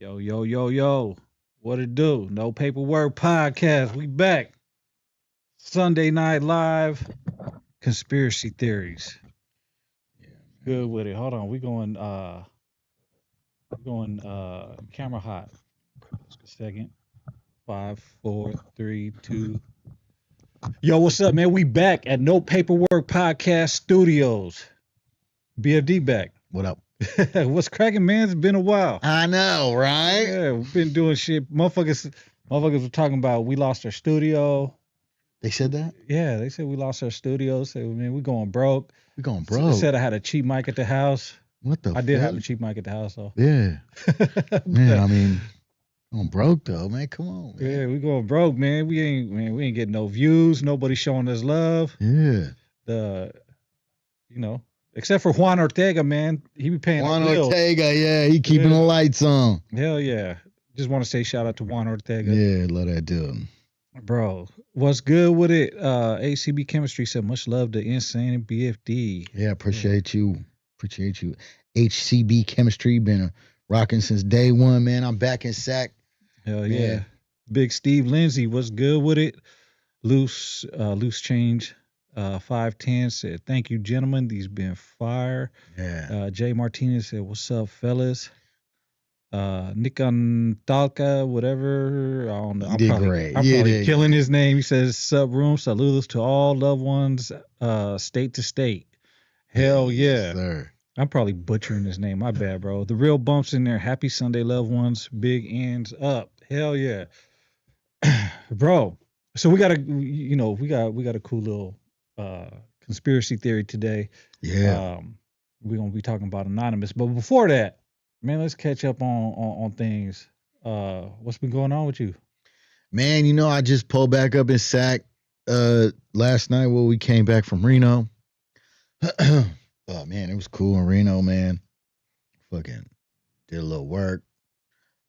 Yo, yo, yo, yo. What it do? No Paperwork Podcast. We back. Sunday Night Live. Conspiracy theories. Yeah, Good man. with it. Hold on. We going camera hot. Just a second. Five, four, three, two. Yo, what's up, man? We back at No Paperwork Podcast Studios. BFD back. What up? What's cracking, man? It's been a while. I know, right? Yeah, we've been doing shit. Motherfuckers were talking about we lost our studio. They said that? Yeah, they said we lost our studio. Said, man, we going broke. We going They broke. said I had a cheap mic at the house. What the I did have a fuck? cheap mic at the house, though. Yeah. Man, I mean, I'm broke though, man. Come on, man. Yeah, we going broke, man. We ain't getting no views. Nobody showing us love. Yeah. The, except for Juan Ortega, man. He be paying Juan the bill. Ortega, yeah, he keeping Yeah. the lights on. Hell yeah. Just want to say shout out to Juan Ortega. Yeah, love that dude. Bro, what's good with it? ACB Chemistry said much love to Insane and BFD. Yeah, appreciate you. Appreciate you. HCB Chemistry been rocking since day one, man. I'm back in SAC. Hell Man. yeah. Big Steve Lindsay, what's good with it? Loose change 510 said, thank you, gentlemen. These been fire. Yeah. Jay Martinez said, what's up, fellas? Nikan Talca, whatever. I don't know. You did great. I'm You probably did killing his name. He says, sub room, saludos to all loved ones, state to state. Hell yeah. Yes, sir. I'm probably butchering his name. My bad, bro. The real bumps in there. Happy Sunday, loved ones. Big ends up. Hell yeah, bro. So we got a cool little conspiracy theory today. Yeah. We're gonna be talking about anonymous, but before that, man, let's catch up on things. What's been going on with you? Man, I just pulled back up in SAC last night when we came back from Reno. Oh man, it was cool in Reno, man. Fucking did a little work,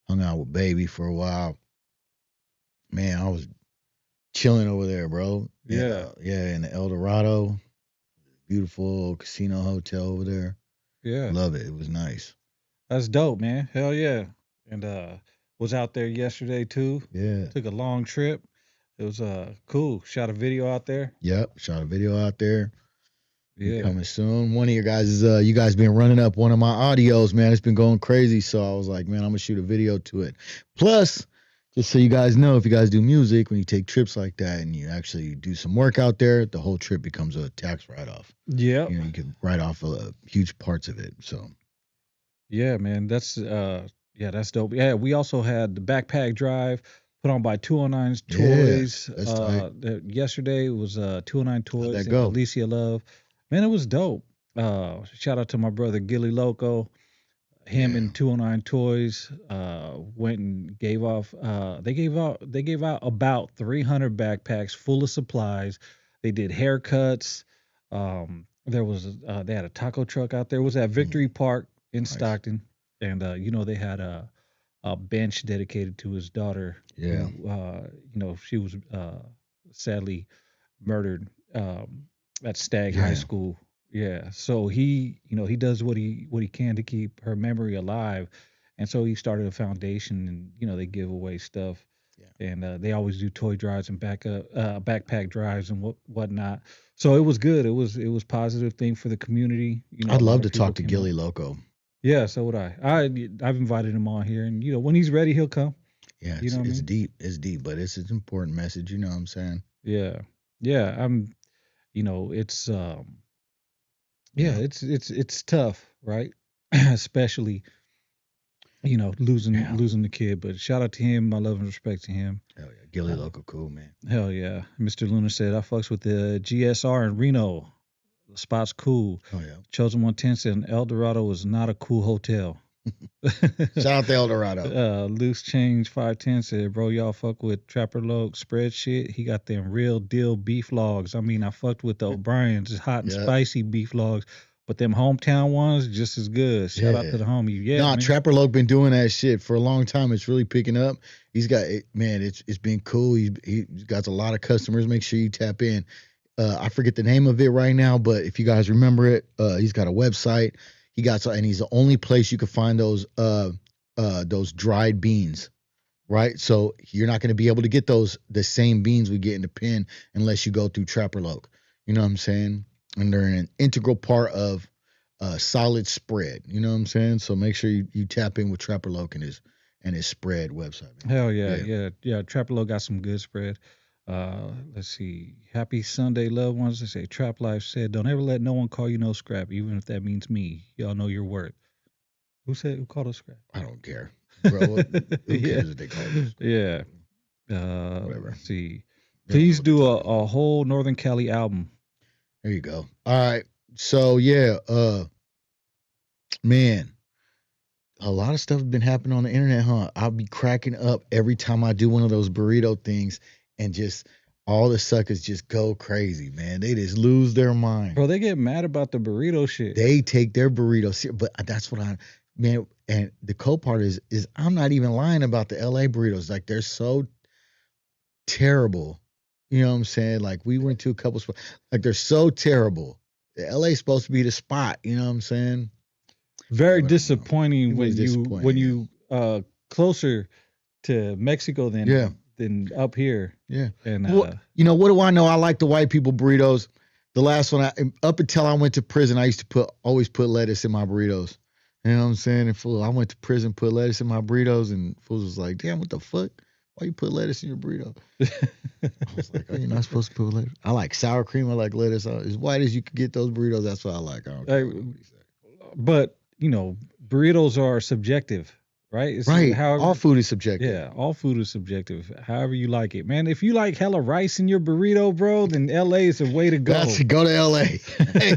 hung out with baby for a while. Man, I was chilling over there, bro. Yeah. Yeah, in the El Dorado. Beautiful casino hotel over there. Yeah, Love it. It was nice. that's dope, man. Hell yeah. And was out there yesterday too. Yeah. Took a long trip. It was cool. Shot a video out there. Yep. Shot a video out there. Yeah. Coming soon. One of your guys is you guys been running up one of my audios, man. It's been going crazy. So I was like, man, I'm gonna shoot a video to it. Plus, just so you guys know, if you guys do music, when you take trips like that and you actually do some work out there, the whole trip becomes a tax write-off. Yeah. You can write off huge parts of it. So Yeah, man. That's that's dope. Yeah, we also had the backpack drive put on by 209's Toys. that's tight. Yesterday was 209 Toys. that and go? Alicia Love. Man, it was dope. Shout out to my brother Gilly Loco. Him Yeah. and 209 Toys went and gave off. They gave out about 300 backpacks full of supplies. They did haircuts. There was they had a taco truck out there. It was at Victory Park in Nice. Stockton, and they had a bench dedicated to his daughter. Yeah. Who, she was sadly murdered at Stagg High Yeah. School. Yeah, so he does what he can to keep her memory alive, and so he started a foundation, and they give away stuff, Yeah. and they always do toy drives and backpack drives and whatnot. So it was good. It was positive thing for the community. I'd a lot love of to people talk to came Gilly out. Loco. Yeah, so would I. I've invited him on here, and when he's ready, he'll come. Yeah, You know what I it's mean? deep. It's deep, but it's an important message. You know what I'm saying? Yeah, yeah. It's Yeah. it's tough, right? Especially losing Yeah. losing the kid. But shout out to him. My love and respect to him. Hell yeah. Gilly Loco, cool, man. Hell yeah. Mr. Luna said I fucks with the GSR in Reno. The spot's cool. Oh, yeah. Chosen 110 said El Dorado was not a cool hotel. Shout out to El Dorado. Loose Change 510 said, bro, y'all fuck with Trapper Loke spread shit. He got them real deal beef logs. I mean, I fucked with the O'Brien's hot and Yeah. spicy beef logs, but them hometown ones just as good. Shout out Yeah. to the homie. Yeah, Nah, man. Trapper Loke been doing that shit for a long time. It's really picking up. He's got man. It's been cool. He's got a lot of customers. Make sure you tap in. I forget the name of it right now, but if you guys remember it, he's got a website. And he's the only place you can find those those dried beans, right? So you're not going to be able to get the same beans we get in the pen unless you go through Trapper Loc. You know what I'm saying? And they're an integral part of a solid spread. You know what I'm saying? So make sure you tap in with Trapper Loc and his spread website. Man. Hell yeah. Trapolo got some good spread. Let's see. Happy Sunday, loved ones. They say Trap Life said, "Don't ever let no one call you no scrap, even if that means me. Y'all know your worth." Who called us scrap? I don't care, bro. Who cares if they call us? Yeah. Whatever. Let's see. Please do a whole Northern Cali album. There you go. All right. So yeah, man, a lot of stuff has been happening on the internet, huh? I'll be cracking up every time I do one of those burrito things, and just all the suckers just go crazy, man. They just lose their mind. Bro, they get mad about the burrito shit. They take their burritos serious, but that's what man. And the cool part is I'm not even lying about the LA burritos. Like, they're so terrible. You know what I'm saying? Like, we went to a couple spots. Like, they're so terrible. The LA's supposed to be the spot. You know what I'm saying? Very disappointing when you closer to Mexico than up here. Yeah. And what do I know? I like the white people burritos. The last one, up until I went to prison, I used to always put lettuce in my burritos. You know what I'm saying? And I went to prison, put lettuce in my burritos, and fools was like, "Damn, what the fuck? Why you put lettuce in your burrito?" I was like, "Oh, you're not supposed to put lettuce." I like sour cream. I like lettuce. As white as you can get those burritos, that's what I like. I don't care. But burritos are subjective, right? It's right. All food is subjective. Yeah, all food is subjective. However you like it, man. If you like hella rice in your burrito, bro, then LA is the way to go. Go to LA.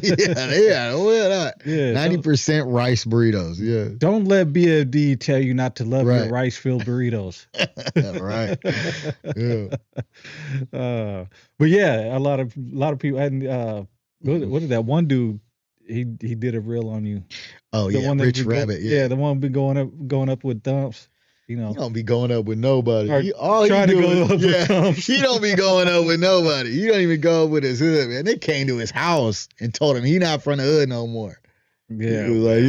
yeah. Why not? Yeah, 90% rice burritos. Yeah. Don't let BFD tell you not to love your rice-filled burritos. Right. Yeah. But yeah, a lot of people. And what did that one dude? He did a reel on you. Oh, the one Rich Rabbit. Yeah, the one been going up with dumps. You know, he don't be going up with nobody. He trying to go up with dumps. He don't be going up with nobody. He don't even go up with his hood, man. They came to his house and told him he not from the hood no more. Yeah, he was like,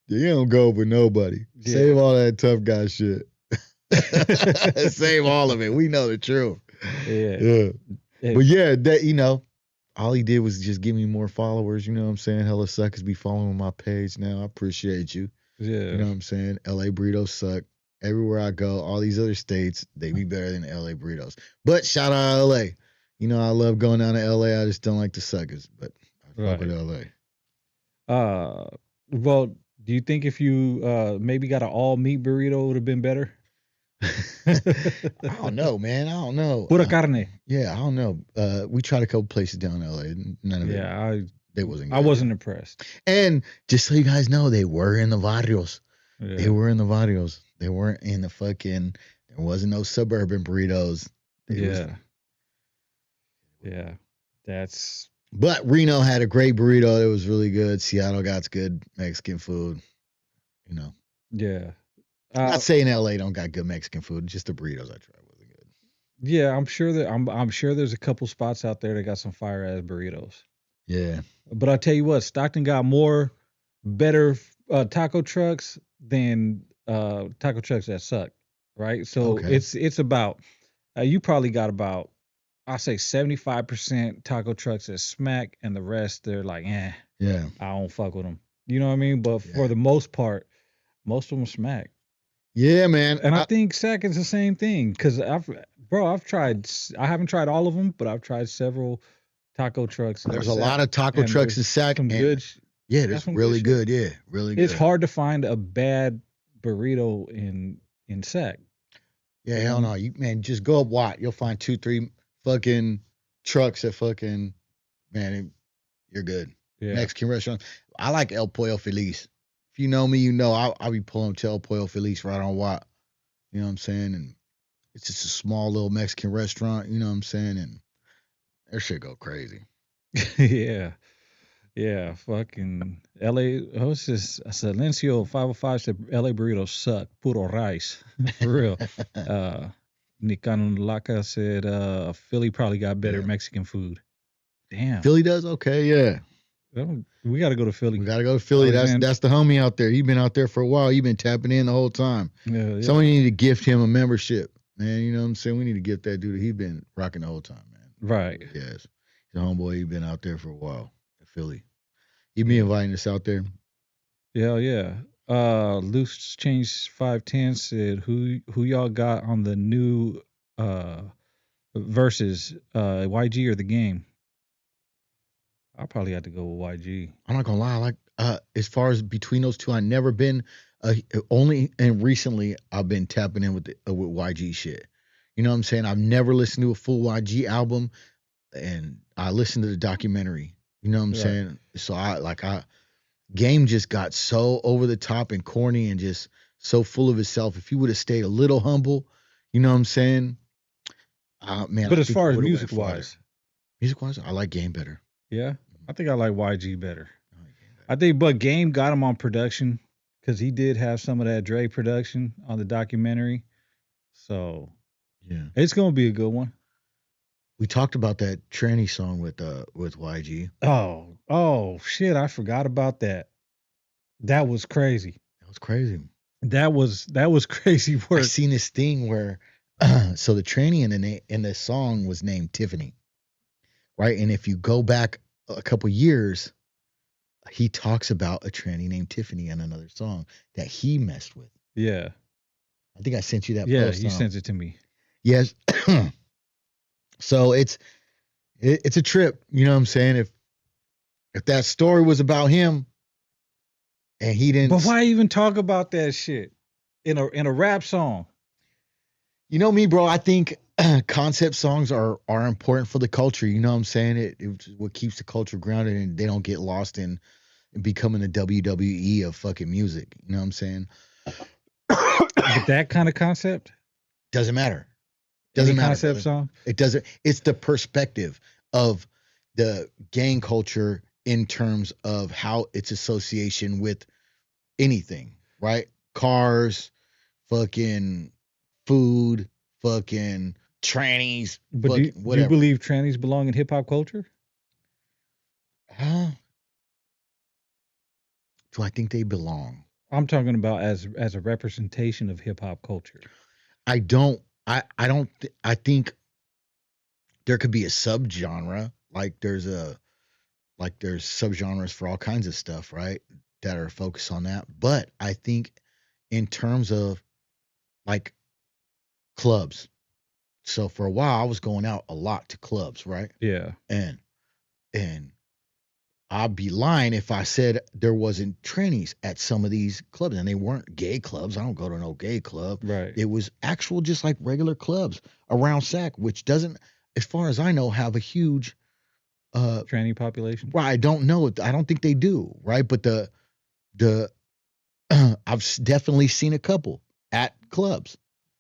you don't go up with nobody. Yeah. Save all that tough guy shit. Save all of it. We know the truth. Yeah. But yeah, that all he did was just give me more followers. You know what I'm saying? Hella suckers be following my page now. I appreciate you. Yeah. You know what I'm saying? LA burritos suck. Everywhere I go, all these other states, they be better than LA burritos. But shout out LA. I love going down to LA. I just don't like the suckers. But I fuck with LA. Well, do you think if you maybe got an all meat burrito would have been better? I don't know, man. I don't know. Pura carne. Yeah, I don't know. We tried a couple places down in LA. None of it. They wasn't good. I wasn't impressed. And just so you guys know, they were in the barrios. Yeah. They were in the barrios. They weren't in the fucking. There wasn't no suburban burritos. Yeah. That's. But Reno had a great burrito. It was really good. Seattle got good Mexican food. Yeah. Not saying LA don't got good Mexican food. Just the burritos I tried wasn't good. Yeah, I'm sure there's a couple spots out there that got some fire ass burritos. Yeah. But I tell you what, Stockton got more better taco trucks than taco trucks that suck. Right. So it's about you probably got about I say 75% taco trucks that smack, and the rest they're like, I don't fuck with them. You know what I mean? But for the most part, most of them smack. Yeah, man. And I think Sac is the same thing because I haven't tried all of them, but I've tried several taco trucks. There's a lot of taco trucks in Sac. Yeah, that's really good. Yeah, really good. It's hard to find a bad burrito in Sac. Yeah, hell no. Just go up Watt. You'll find 2-3 fucking trucks at fucking, man, you're good. Yeah. Mexican restaurant. I like El Pollo Feliz. If you know me, I'll be pulling to El Pollo Feliz right on Watt. You know what I'm saying? And it's just a small little Mexican restaurant, you know what I'm saying? And their shit go crazy. Yeah. Yeah, fucking LA. What's this? Silencio 505 said LA burritos suck. Puro rice. For real. Nikan Laka said Philly probably got better Mexican food. Damn. Philly does? Okay, yeah. We got to go to We Philly. gotta go to Philly. Alexander. That's the homie out there. He been out there for a while. He been tapping in the whole time. Yeah, yeah. Somebody need to gift him a membership, man. You know what I'm saying? We need to gift that dude. He's been rocking the whole time, man. Right. Yes. He's a homeboy. He been out there for a while in Philly. He be Yeah. inviting us out there. Yeah, yeah. Loose Change 510 said who y'all got on the new versus YG or the game? I'll probably have to go with YG. I'm not gonna lie. I like as far as between those two, I never been only and recently I've been tapping in with YG shit. You know what I'm saying? I've never listened to a full YG album, and I listened to the documentary. You know what I'm Right. saying? So I Game just got so over the top and corny and just so full of itself. If he would have stayed a little humble, you know what I'm saying? Man, But I as think he far as would have went music farther. wise, Music wise, I like Game better. yeah, I think I like YG better. I like Game better. I think, but Game got him on production because he did have some of that Dre production on the documentary. So Yeah. it's gonna be a good one. We talked about that tranny song with YG. Oh shit! I forgot about that. That was crazy. That was crazy. That was crazy I work. seen this thing where so the tranny in the song was named Tiffany, right? And if you go back a couple years, he talks about a tranny named Tiffany in another song that he messed with. Yeah, I think I sent you that yeah. post. You sent it to me. Yes. So it's a trip. You know what I'm saying? If that story was about him and he didn't, But why even talk about that shit in a rap song? you know me, bro. I think concept songs are important for the culture. You know what I'm saying? It's what keeps the culture grounded and they don't get lost in becoming the WWE of fucking music. You know what I'm saying? But that kind of concept, Doesn't matter. any Doesn't matter, concept brother. song. It doesn't. It's the perspective of the gang culture in terms of how its association with anything, right? Cars, fucking food, fucking trannies, But fucking do you whatever. believe trannies belong in hip hop culture? Huh? Do I think they belong? I'm talking about as a representation of hip hop culture. I don't. I don't. I think there could be a subgenre. There's subgenres for all kinds of stuff, right? That are focused on that. But I think in terms of like clubs. So for a while I was going out a lot to clubs, right? Yeah, And and I'd be lying if I said there wasn't trannies at some of these clubs, and they weren't gay clubs. I don't go to no gay club. right. It was actual, just like regular clubs around SAC, which doesn't, as far as I know, have a huge. Tranny population. Right, I don't know. I don't think they do. Right, but the I've definitely seen a couple at clubs.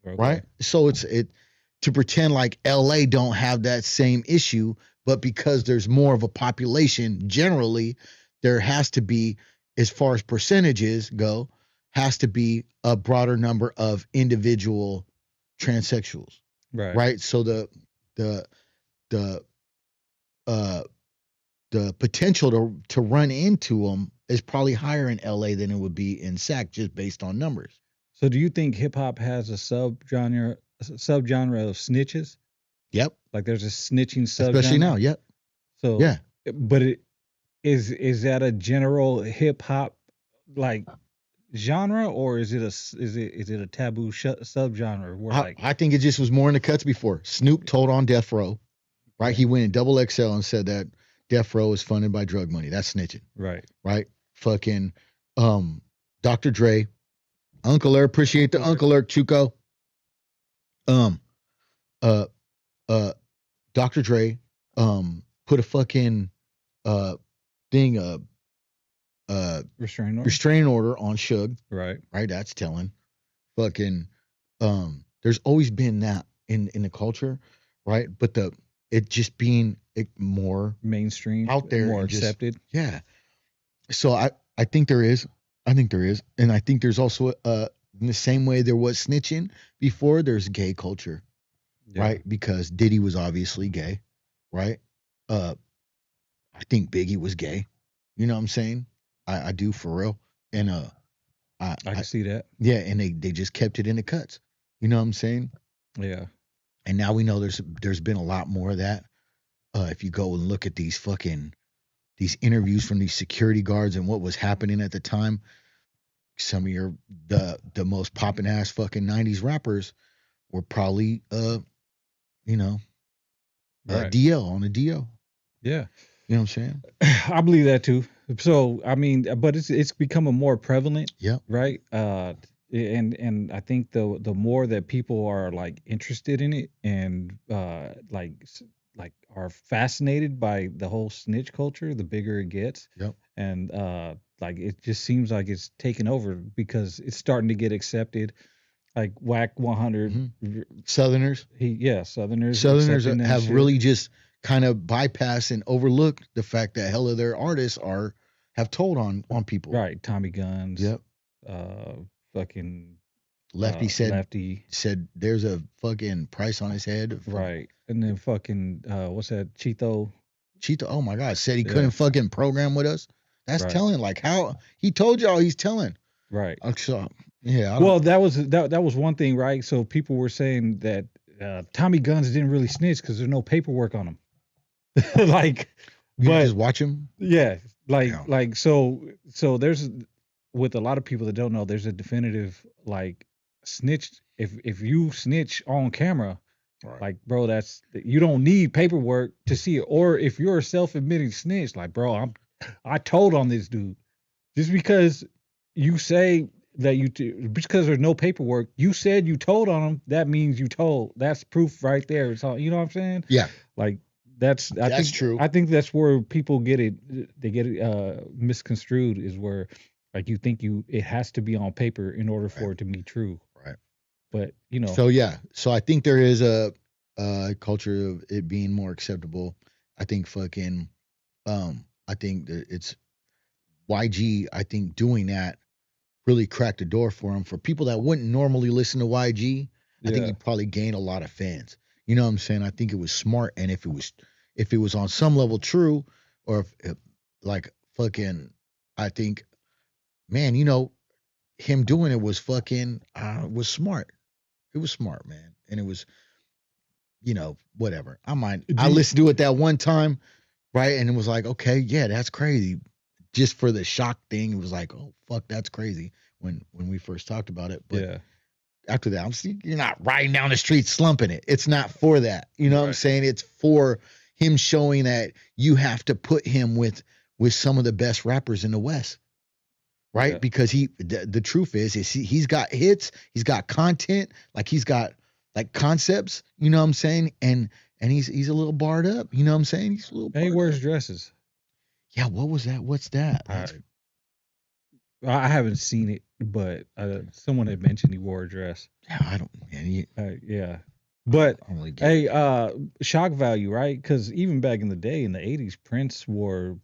Okay. Right, so it to pretend like LA don't have that same issue, but because there's more of a population generally, there has to be, as far as percentages go, has to be a broader number of individual transsexuals, Right. right? So the the uh the potential to run into them is probably higher in LA than it would be in SAC, just based on numbers. So do you think hip hop has a subgenre of snitches? Yep, Like there's a snitching especially subgenre. now. Yep, So, yeah. but it is that a general hip hop like genre, or is it a taboo subgenre where like I think it just was more in the cuts before. Snoop told on Death Row, right? He went in double XL and said that Death Row is funded by drug money. That's snitching, right? right? Fucking Dr. Dre, Uncle Eric, appreciate the Uncle Eric Chuco. Um uh uh Dr. Dre put a fucking thing restraining order on Suge, Right. right? That's telling. Fucking there's always been that in the culture, right? But it just being more Mainstream, out there, more and just, accepted. yeah. So I think there is. I think there is. And I think there's also in the same way there was snitching before, there's gay culture, Yeah. right? Because Diddy was obviously gay, right? I think Biggie was gay. You know what I'm saying? I do for real. And I I can see that. yeah, and they just kept it in the cuts. You know what I'm saying? Yeah. And now we know there's been a lot more of that. If you go and look at these interviews from these security guards and what was happening at the time, some of the most popping ass fucking 90s rappers were probably you know Right. DL on a DL. Yeah. You know what I'm saying? I believe that too. So I mean, but it's becoming more prevalent, Yep. right? And I think the more that people are like interested in it and like are fascinated by the whole snitch culture, the bigger it gets. Yep. And like it just seems like it's taken over because it's starting to get accepted. Like Whack 100, Southerners. Southerners Southerners accepting that have shit. really just kind of bypassed and overlooked the fact that hell of their artists have told on people. Right, Tommy Guns. Yep. Uh, fucking Lefty Lefty. said there's a fucking price on his head. Right, and then fucking what's that? Cheeto. Cheetah, oh my God, said he Yeah. couldn't fucking program with us. That's Right. telling. Like how he told y'all he's telling. Right. So yeah. Well, that was one thing, right? So people were saying that Tommy Guns didn't really snitch because there's no paperwork on him. Like, you but just watch him. yeah, like Yeah. like so there's with a lot of people that don't know, there's a definitive like snitch. If you snitch on camera, Right. like bro, that's you don't need paperwork to see it. Or if you're a self-admitting snitch, like bro, I told on this dude. Just because you say that just because there's no paperwork, you said you told on him. That means you told. That's proof right there. It's all, you know what I'm saying? Yeah. Like that's True. I think that's where people get it. They get it misconstrued. Is where like you think it has to be on paper in order for it to be true. Right. But you know. So yeah. So I think there is a culture of it being more acceptable. I think fucking I think that it's YG, I think doing that really cracked the door for him. For people that wouldn't normally listen to YG, I think he probably gained a lot of fans. You know what I'm saying? I think it was smart, and if it was on some level true, or if like fucking, I think, man, you know, him doing it was fucking was smart. It was smart, man, and it was, you know, whatever. I listened to it that one time, right, and it was like, okay, yeah, that's crazy. Just for the shock thing, it was like, oh fuck, that's crazy when we first talked about it. But after that, I'm seeing you're not riding down the street slumping it. It's not for that. You know what I'm saying? It's for him showing that you have to put him with some of the best rappers in the West. Right? Yeah. Because the truth is he's got hits, he's got content, like he's got like concepts, you know what I'm saying? And he's a little barred up, you know what I'm saying? He's a little and he wears dresses. Yeah, what was that? What's that? I haven't seen it, but someone had mentioned he wore a dress. Yeah, I don't. Man, yeah, but really hey, shock value, right? Because even back in the day, in the '80s, Prince wore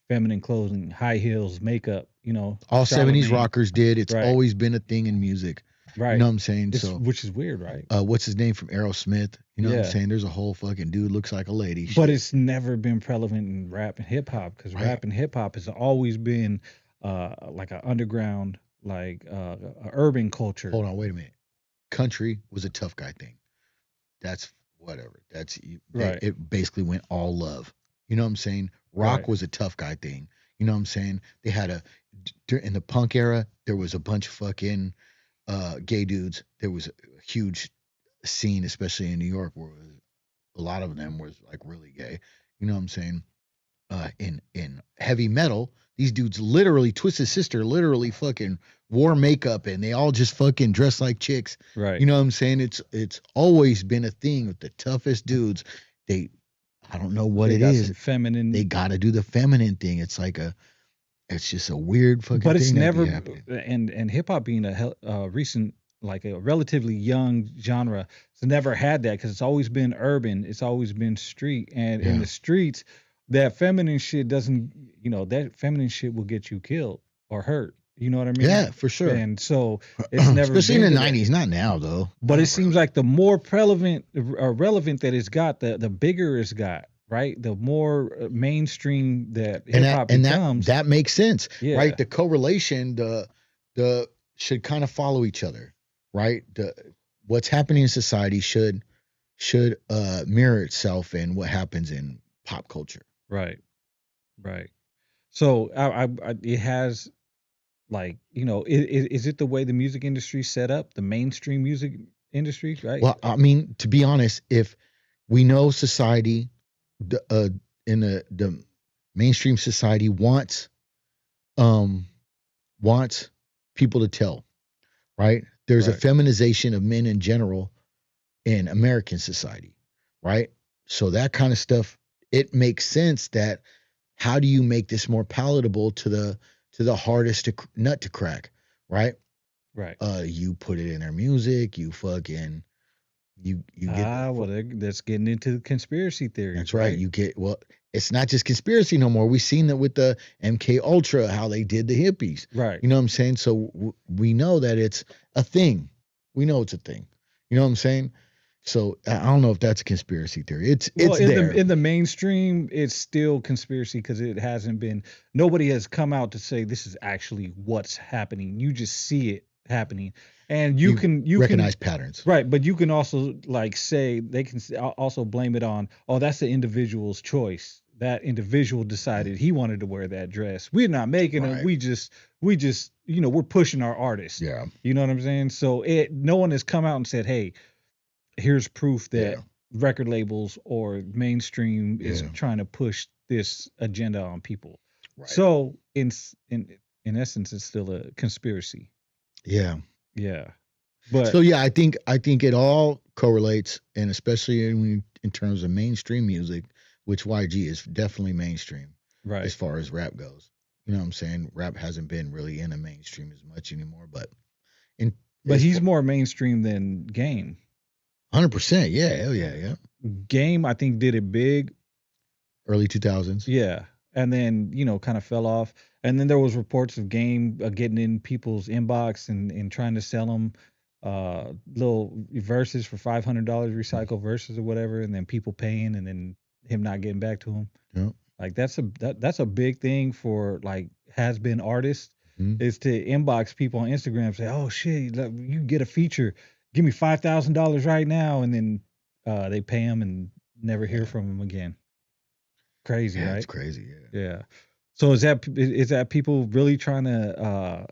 feminine clothing, high heels, makeup. You know, all '70s rockers did. It's always been a thing in music. Right. You know what I'm saying? Which is weird, right? What's his name from Aerosmith? You know what I'm saying? There's a whole fucking dude looks like a lady. But it's never been prevalent in rap and hip hop because rap and hip hop has always been like an underground, like urban culture. Hold on, wait a minute. Country was a tough guy thing. That's whatever. It basically went all love. You know what I'm saying? Rock was a tough guy thing. You know what I'm saying? They had in the punk era, there was a bunch of fucking gay dudes. There was a huge scene, especially in New York, where a lot of them was like really gay. You know what I'm saying? In heavy metal, these dudes literally, Twisted Sister literally fucking wore makeup and they all just fucking dressed like chicks. Right. You know what I'm saying? It's always been a thing with the toughest dudes. I don't know what it is. Feminine. They got to do the feminine thing. It's like it's just a weird fucking thing. But it's never, and hip hop being a recent, like a relatively young genre, it's never had that because it's always been urban. It's always been street. And in the streets, that feminine shit doesn't, that feminine shit will get you killed or hurt. You know what I mean? Yeah, for sure. And so it's never especially in the 90s, not now though. But it seems like the more relevant that it's got, the bigger it's got. right? The more mainstream that and hip that hop and that becomes, that makes sense, right? yeah, The correlation, the should kind of follow each other, right? The what's happening in society should mirror itself in what happens in pop culture. right, right. So it has like is it the way the music industry set up, the mainstream music industry, right? Well, I mean, to be honest, if we know society, the in the mainstream society um wants people to tell, right? There's a Right, feminization of men in general in American society, right? So that kind of stuff, it makes sense that how do you make this more palatable to the hardest nut to crack, right? right. You put it in their music, you fucking you get Ah, well, that's getting into conspiracy theories, that's right. right? You get well, it's not just conspiracy no more. We've seen that with the MK Ultra, how they did the hippies. Right. You know what I'm saying? So we know that it's a thing. We know it's a thing. You know what I'm saying? So I don't know if that's a conspiracy theory. Well, It's there. in the mainstream, it's still conspiracy because it hasn't been. Nobody has come out to say this is actually what's happening. You just see it happening, and You you can recognize patterns. right, but you can also like say they can also blame it on that's the individual's choice. That individual decided he wanted to wear that dress. We're not making it. Right. We just we're pushing our artist. Yeah. You know what I'm saying? So no one has come out and said, hey, here's proof that Yeah. record labels or mainstream is Yeah. trying to push this agenda on people. Right. So in essence, it's still a conspiracy. Yeah. Yeah, but So yeah, I think it all correlates, and especially in terms of mainstream music, which YG is definitely mainstream right, as far as rap goes. You know what I'm saying? Rap hasn't been really in the mainstream as much anymore, but in but as he's more mainstream than Game. 100%, yeah, hell yeah, yeah. Game, I think, did it big. Early 2000s. Yeah, and then kind of fell off. And then there was reports of Game getting in people's inbox and trying to sell them little verses for $500, recycle verses or whatever, and then people paying, and then him not getting back to him. Yeah. Like that's a big thing for like has been artists Mhm. is to inbox people on Instagram and say, oh shit, you get a feature, give me $5,000 right now, and then they pay him and never hear Yeah. from him again. Crazy, Yeah, it's right? crazy. Yeah. Yeah. So is that people really trying to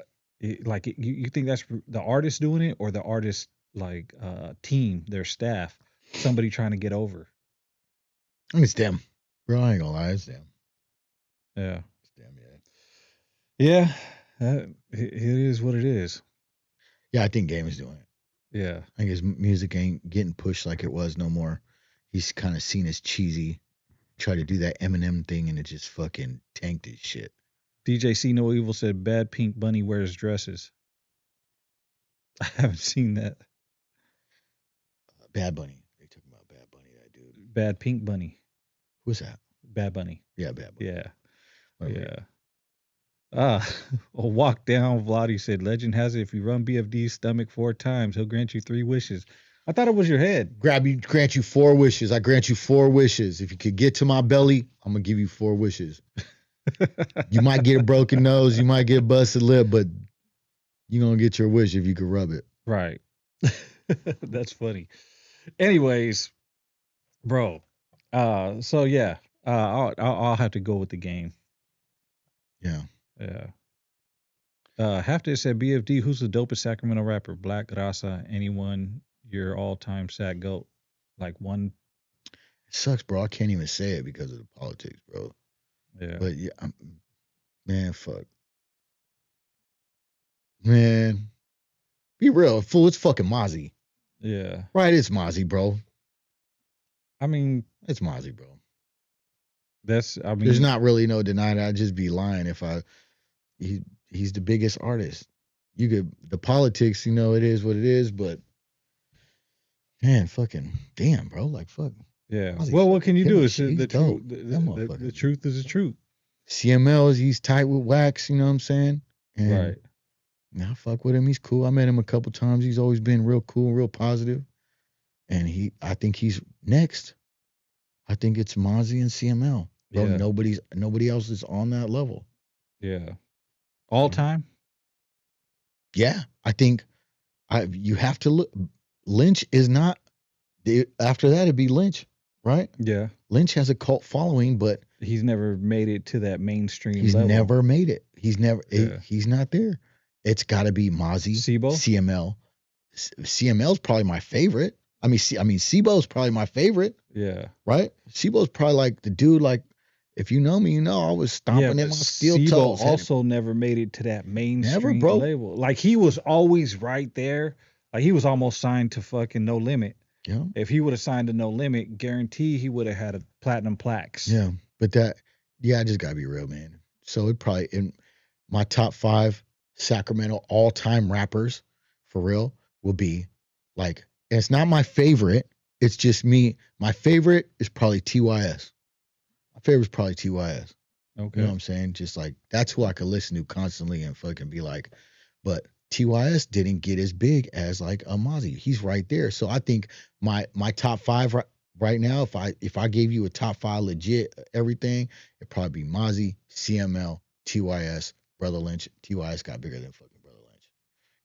like you think that's the artist doing it or the artist like team, their staff, somebody trying to get over? I think it's them. Bro, I ain't gonna lie, it's them. Yeah. It's them, yeah. Yeah. It is what it is. Yeah, I think Game is doing it. Yeah. I think his music ain't getting pushed like it was no more. He's kind of seen as cheesy. Tried to do that Eminem thing and it just fucking tanked his shit. DJ See No Evil said Bad Pink Bunny wears dresses. I haven't seen that. Bad Bunny. They talking about Bad Bunny, that dude. Bad Pink Bunny. Who's that? Bad Bunny. Yeah, Bad Bunny. Yeah. Whatever. Yeah. A walk down. Vladi said, legend has it if you run BFD's stomach 4 times, he'll grant you 3 wishes. I thought it was your head. Grant you 4 wishes. I grant you 4 wishes. If you could get to my belly, I'm gonna give you 4 wishes. You might get a broken nose, you might get a busted lip, but you're gonna get your wish if you could rub it. Right. That's funny. Anyways, bro. So yeah. I'll have to go with the Game. Yeah. Yeah. Hafter said BFD, who's the dopest Sacramento rapper? Black, Raza, anyone, your all time sack goat. Like one. It sucks, bro. I can't even say it because of the politics, bro. Yeah. But yeah, man, fuck. Man. Be real, fool. It's fucking Mozzie. Yeah. Right, it's Mozzie, bro. I mean, It's Mozzie, bro. there's There's not really no denying it. I'd just be lying if he's the biggest artist. You could the politics, it is what it is, but man, fucking damn, bro. Like fuck. yeah. Mozzie's Well, what can you do? killer It's shit. He's the dope. truth. That motherfucker. The truth is the truth. CML he's tight with Wax, you know what I'm saying? And Right. I fuck with him. He's cool. I met him a couple times. He's always been real cool, real positive. And I think he's next. I think it's Mozzie and CML, bro. Yeah. Nobody else is on that level. Yeah. All Yeah. time? Yeah, I think you have to look. Lynch is not. After that, it'd be Lynch, right? Yeah. Lynch has a cult following, but He's never made it to that mainstream he's level. never made it. He's never. Yeah. He's not there. It's got to be Mozzie, Sibo? CML. CML's probably my favorite. I mean, Sibo's probably my favorite, Yeah. right? Sibo's probably like the dude. Like, if you know me, you know I was stomping Yeah, in but my steel Sibo toes. also never made it to that mainstream bro. label. Like he was always right there. Like he was almost signed to fucking No Limit. Yeah, If he would have signed to No Limit, guarantee he would have had a platinum plaques. yeah. But I just gotta be real, man. So it probably in my top 5 Sacramento all-time rappers for real will be like, and it's not my favorite. It's just me. My favorite is probably TYS. My favorite is probably TYS. Okay. You know what I'm saying? Just like that's who I could listen to constantly and fucking be like, but TYS didn't get as big as like a Mozzie. He's right there. So I think my top 5 right now, if I gave you a top 5 legit everything, it'd probably be Mozzie, CML, TYS, Brother Lynch. TYS got bigger than fucking Brother Lynch.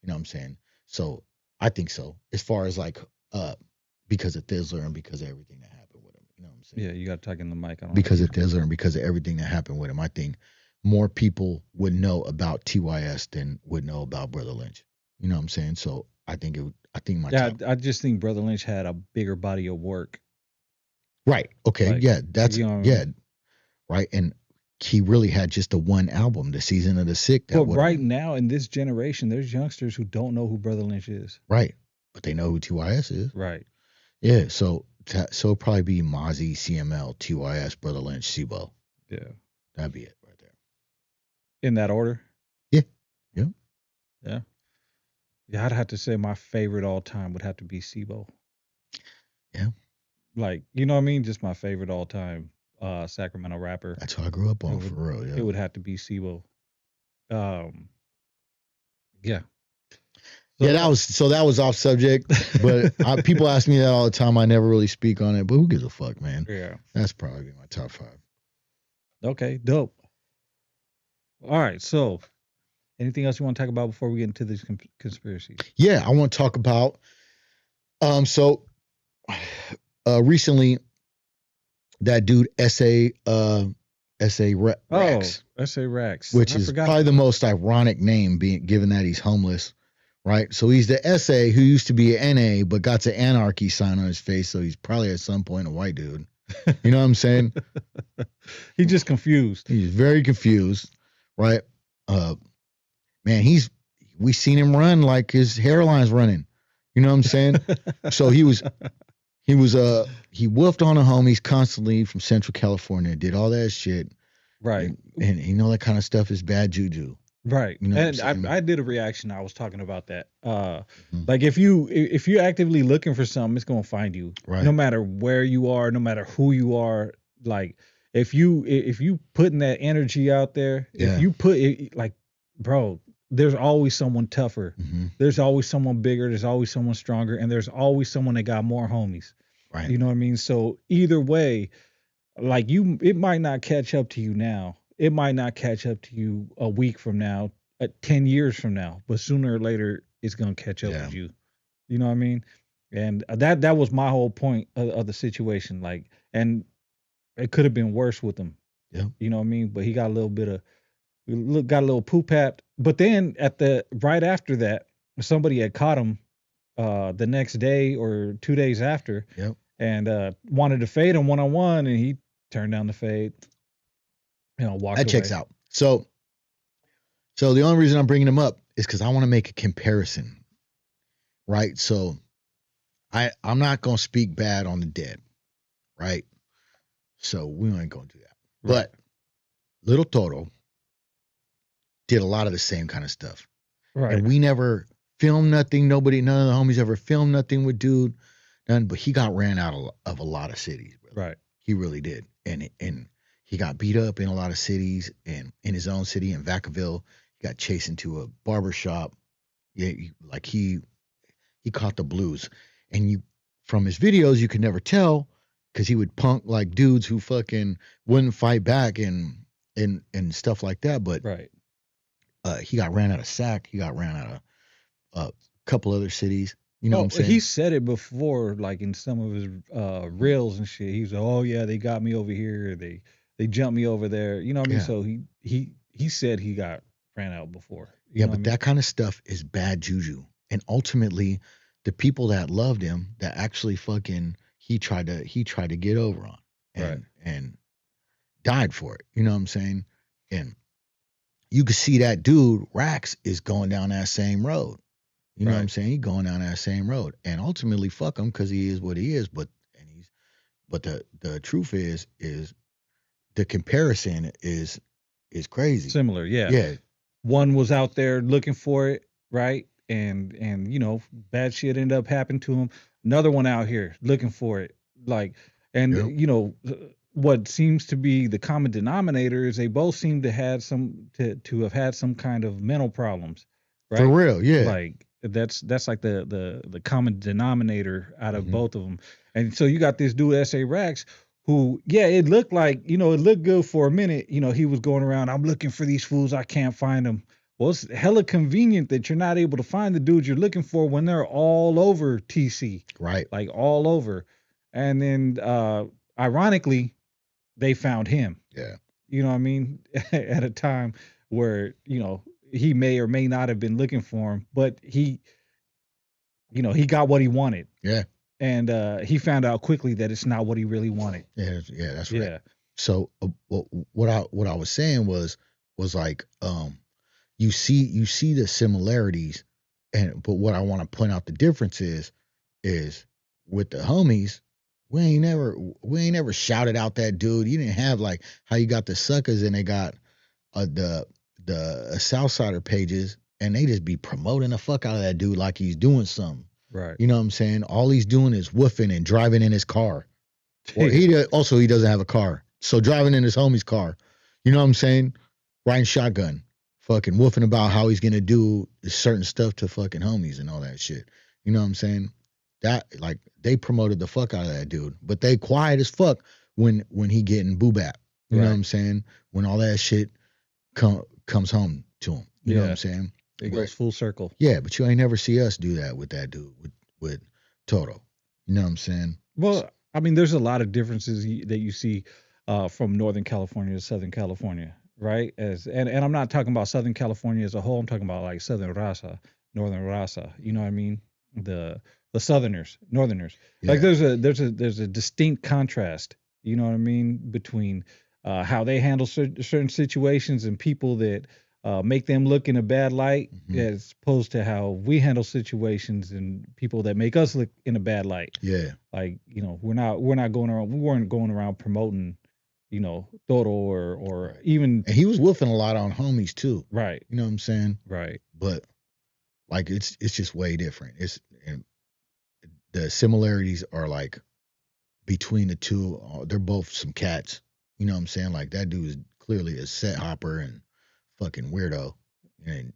You know what I'm saying? So I think so. As far as like because of Thizzler and because of everything that happened with him. You know what I'm saying? Yeah, you got to talk in the mic. Because of Thizzler and because of everything that happened with him, I think more people would know about TYS than would know about Brother Lynch. You know what I'm saying? So I think my top. I just think Brother Lynch had a bigger body of work. Right. Okay. Like, yeah. That's you know what I mean? right. And he really had just the one album, The Season of the Sick. But right now in this generation, there's youngsters who don't know who Brother Lynch is. Right. But they know who TYS is. Right. Yeah. So it'll probably be Mozzie, CML, TYS, Brother Lynch, Sibo. Yeah. That'd be it right there. In that order? Yeah. Yeah. Yeah. Yeah, I'd have to say my favorite all time would have to be Sibo. Yeah. Like, you know what I mean? Just my favorite all time Sacramento rapper. That's what I grew up on for real. Yeah. It would have to be Sibo. Yeah. Yeah, that was off subject, but people ask me that all the time. I never really speak on it, but who gives a fuck, man? Yeah. That's probably my top 5. Okay, dope. All right, so anything else you want to talk about before we get into these conspiracies? Yeah, I want to talk about recently that dude SA Rex. SA Rex, which is probably the most ironic name, being given that he's homeless. Right, so he's the SA who used to be an NA but got the anarchy sign on his face, so he's probably at some point a white dude. You know what I'm saying? He's just confused. He's very confused, right? Man, we seen him run like his hairline's running. You know what I'm saying? So he woofed on the homies constantly from Central California, did all that shit. Right. And you know that kind of stuff is bad juju. Right. You know and I did a reaction. I was talking about that. Like if you're actively looking for something, it's gonna find you. Right. No matter where you are, no matter who you are. Like if you putting that energy out there, if you put it, like, bro, there's always someone tougher. Mm-hmm. There's always someone bigger. There's always someone stronger, and there's always someone that got more homies. Right. You know what I mean? So either way, like it might not catch up to you now. It might not catch up to you a week from now, 10 years from now, but sooner or later it's gonna catch up with you. You know what I mean? And that was my whole point of the situation. Like, and it could have been worse with him. Yeah. You know what I mean? But he got a little poop happed. But then right after that, somebody had caught him the next day or 2 days after. Yep. And wanted to fade him one-on-one, and he turned down the fade. Walked away. That checks out. So the only reason I'm bringing him up is because I want to make a comparison, right? So I'm not going to speak bad on the dead, right? So we ain't going to do that. Right. But Little Toro did a lot of the same kind of stuff. Right. And we never filmed nothing. None of the homies ever filmed nothing with dude. None, but he got ran out of a lot of cities. Brother. Right. He really did. And he got beat up in a lot of cities, and in his own city in Vacaville, he got chased into a barber shop. Yeah, like he caught the blues. And from his videos, you could never tell because he would punk like dudes who fucking wouldn't fight back and stuff like that. But Right. he got ran out of Sac. He got ran out of a couple other cities. You know what I'm Oh, he saying? said it before, like in some of his reels and shit. He's like, "Oh yeah, they got me over here. They jumped me over there." You know what I mean? Yeah. So he said he got ran out before. You Yeah, know what I but mean? that kind of stuff is bad juju. And ultimately, the people that loved him, that actually fucking he tried to get over on Right. and died for it. You know what I'm saying? And you could see that dude, Rax, is going down that same road. You know what I'm Right. saying? He going down that same road. And ultimately fuck him because he is what he is. But the truth is the comparison is crazy. Similar. Yeah. Yeah. One was out there looking for it, right? And you know, bad shit ended up happening to him. Another one out here looking for it, like, and Yep. you know, what seems to be the common denominator is they both seem to had some to have had some kind of mental problems, For right? real. Yeah. Like that's like the common denominator out of Hmm. both of them. And so you got this dude S.A. Rax who, yeah, it looked like, you know, it looked good for a minute. You know, he was going around, I'm looking for these fools, I can't find them. Well, it's hella convenient that you're not able to find the dudes you're looking for when they're all over TC, Right. like all over. And then, ironically, they found him. Yeah. You know what I mean? At a time where, you know, he may or may not have been looking for him, but he, you know, he got what he wanted. Yeah. And he found out quickly that it's not what he really wanted. Yeah. That's right. Yeah. So what I was saying was like you see the similarities, and but what I want to point out the difference is with the homies. We ain't never shouted out that dude. You didn't have like how you got the suckers and they got the Southsider pages and they just be promoting the fuck out of that dude like he's doing something. Right. You know what I'm saying? All he's doing is woofing and driving in his car. Or he doesn't have a car, so driving in his homie's car. You know what I'm saying? Riding shotgun, fucking woofing about how he's gonna do certain stuff to fucking homies and all that shit. You know what I'm saying? That like they promoted the fuck out of that dude, but they quiet as fuck when he getting boo bap. You know what Right. I'm saying? When all that shit comes home to him. You know what Yeah. I'm saying? It But goes full circle. yeah, but you ain't never see us do that with that dude with Toto. You know what I'm saying? Well, I mean, there's a lot of differences that you see from Northern California to Southern California, right? And I'm not talking about Southern California as a whole. I'm talking about like Southern Raza, Northern Raza. You know what I mean? The the Southerners, Northerners. Like Yeah. there's a distinct contrast. You know what I mean between how they handle certain situations and people that make them look in a bad light, Hmm. as opposed to how we handle situations and people that make us look in a bad light. Yeah. Like, you know, we're not going around, we weren't going around promoting, you know, Toro or Right. even. And he was woofing a lot on homies too. Right. You know what I'm saying? Right. But like it's just way different. It's and the similarities are like between the two. They're both some cats. You know what I'm saying? Like that dude is clearly a set hopper and fucking weirdo. And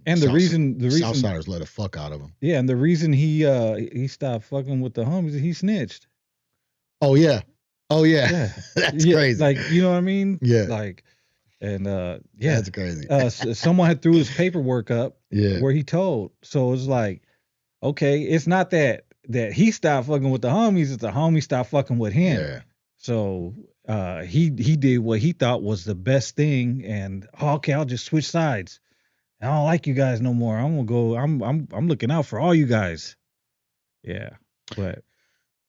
And the reason Southsiders let a fuck out of him. yeah, and the reason he stopped fucking with the homies is he snitched. Oh yeah. Oh yeah. Yeah. That's Yeah, crazy. like, you know what I mean? Yeah. Like, and yeah. That's crazy. Someone had threw his paperwork up Yeah. where he told. So it's like, okay, it's not that he stopped fucking with the homies, it's the homies stopped fucking with him. Yeah. So he did what he thought was the best thing, and oh, okay, I'll just switch sides. I don't like you guys no more. I'm gonna go. I'm looking out for all you guys. Yeah, but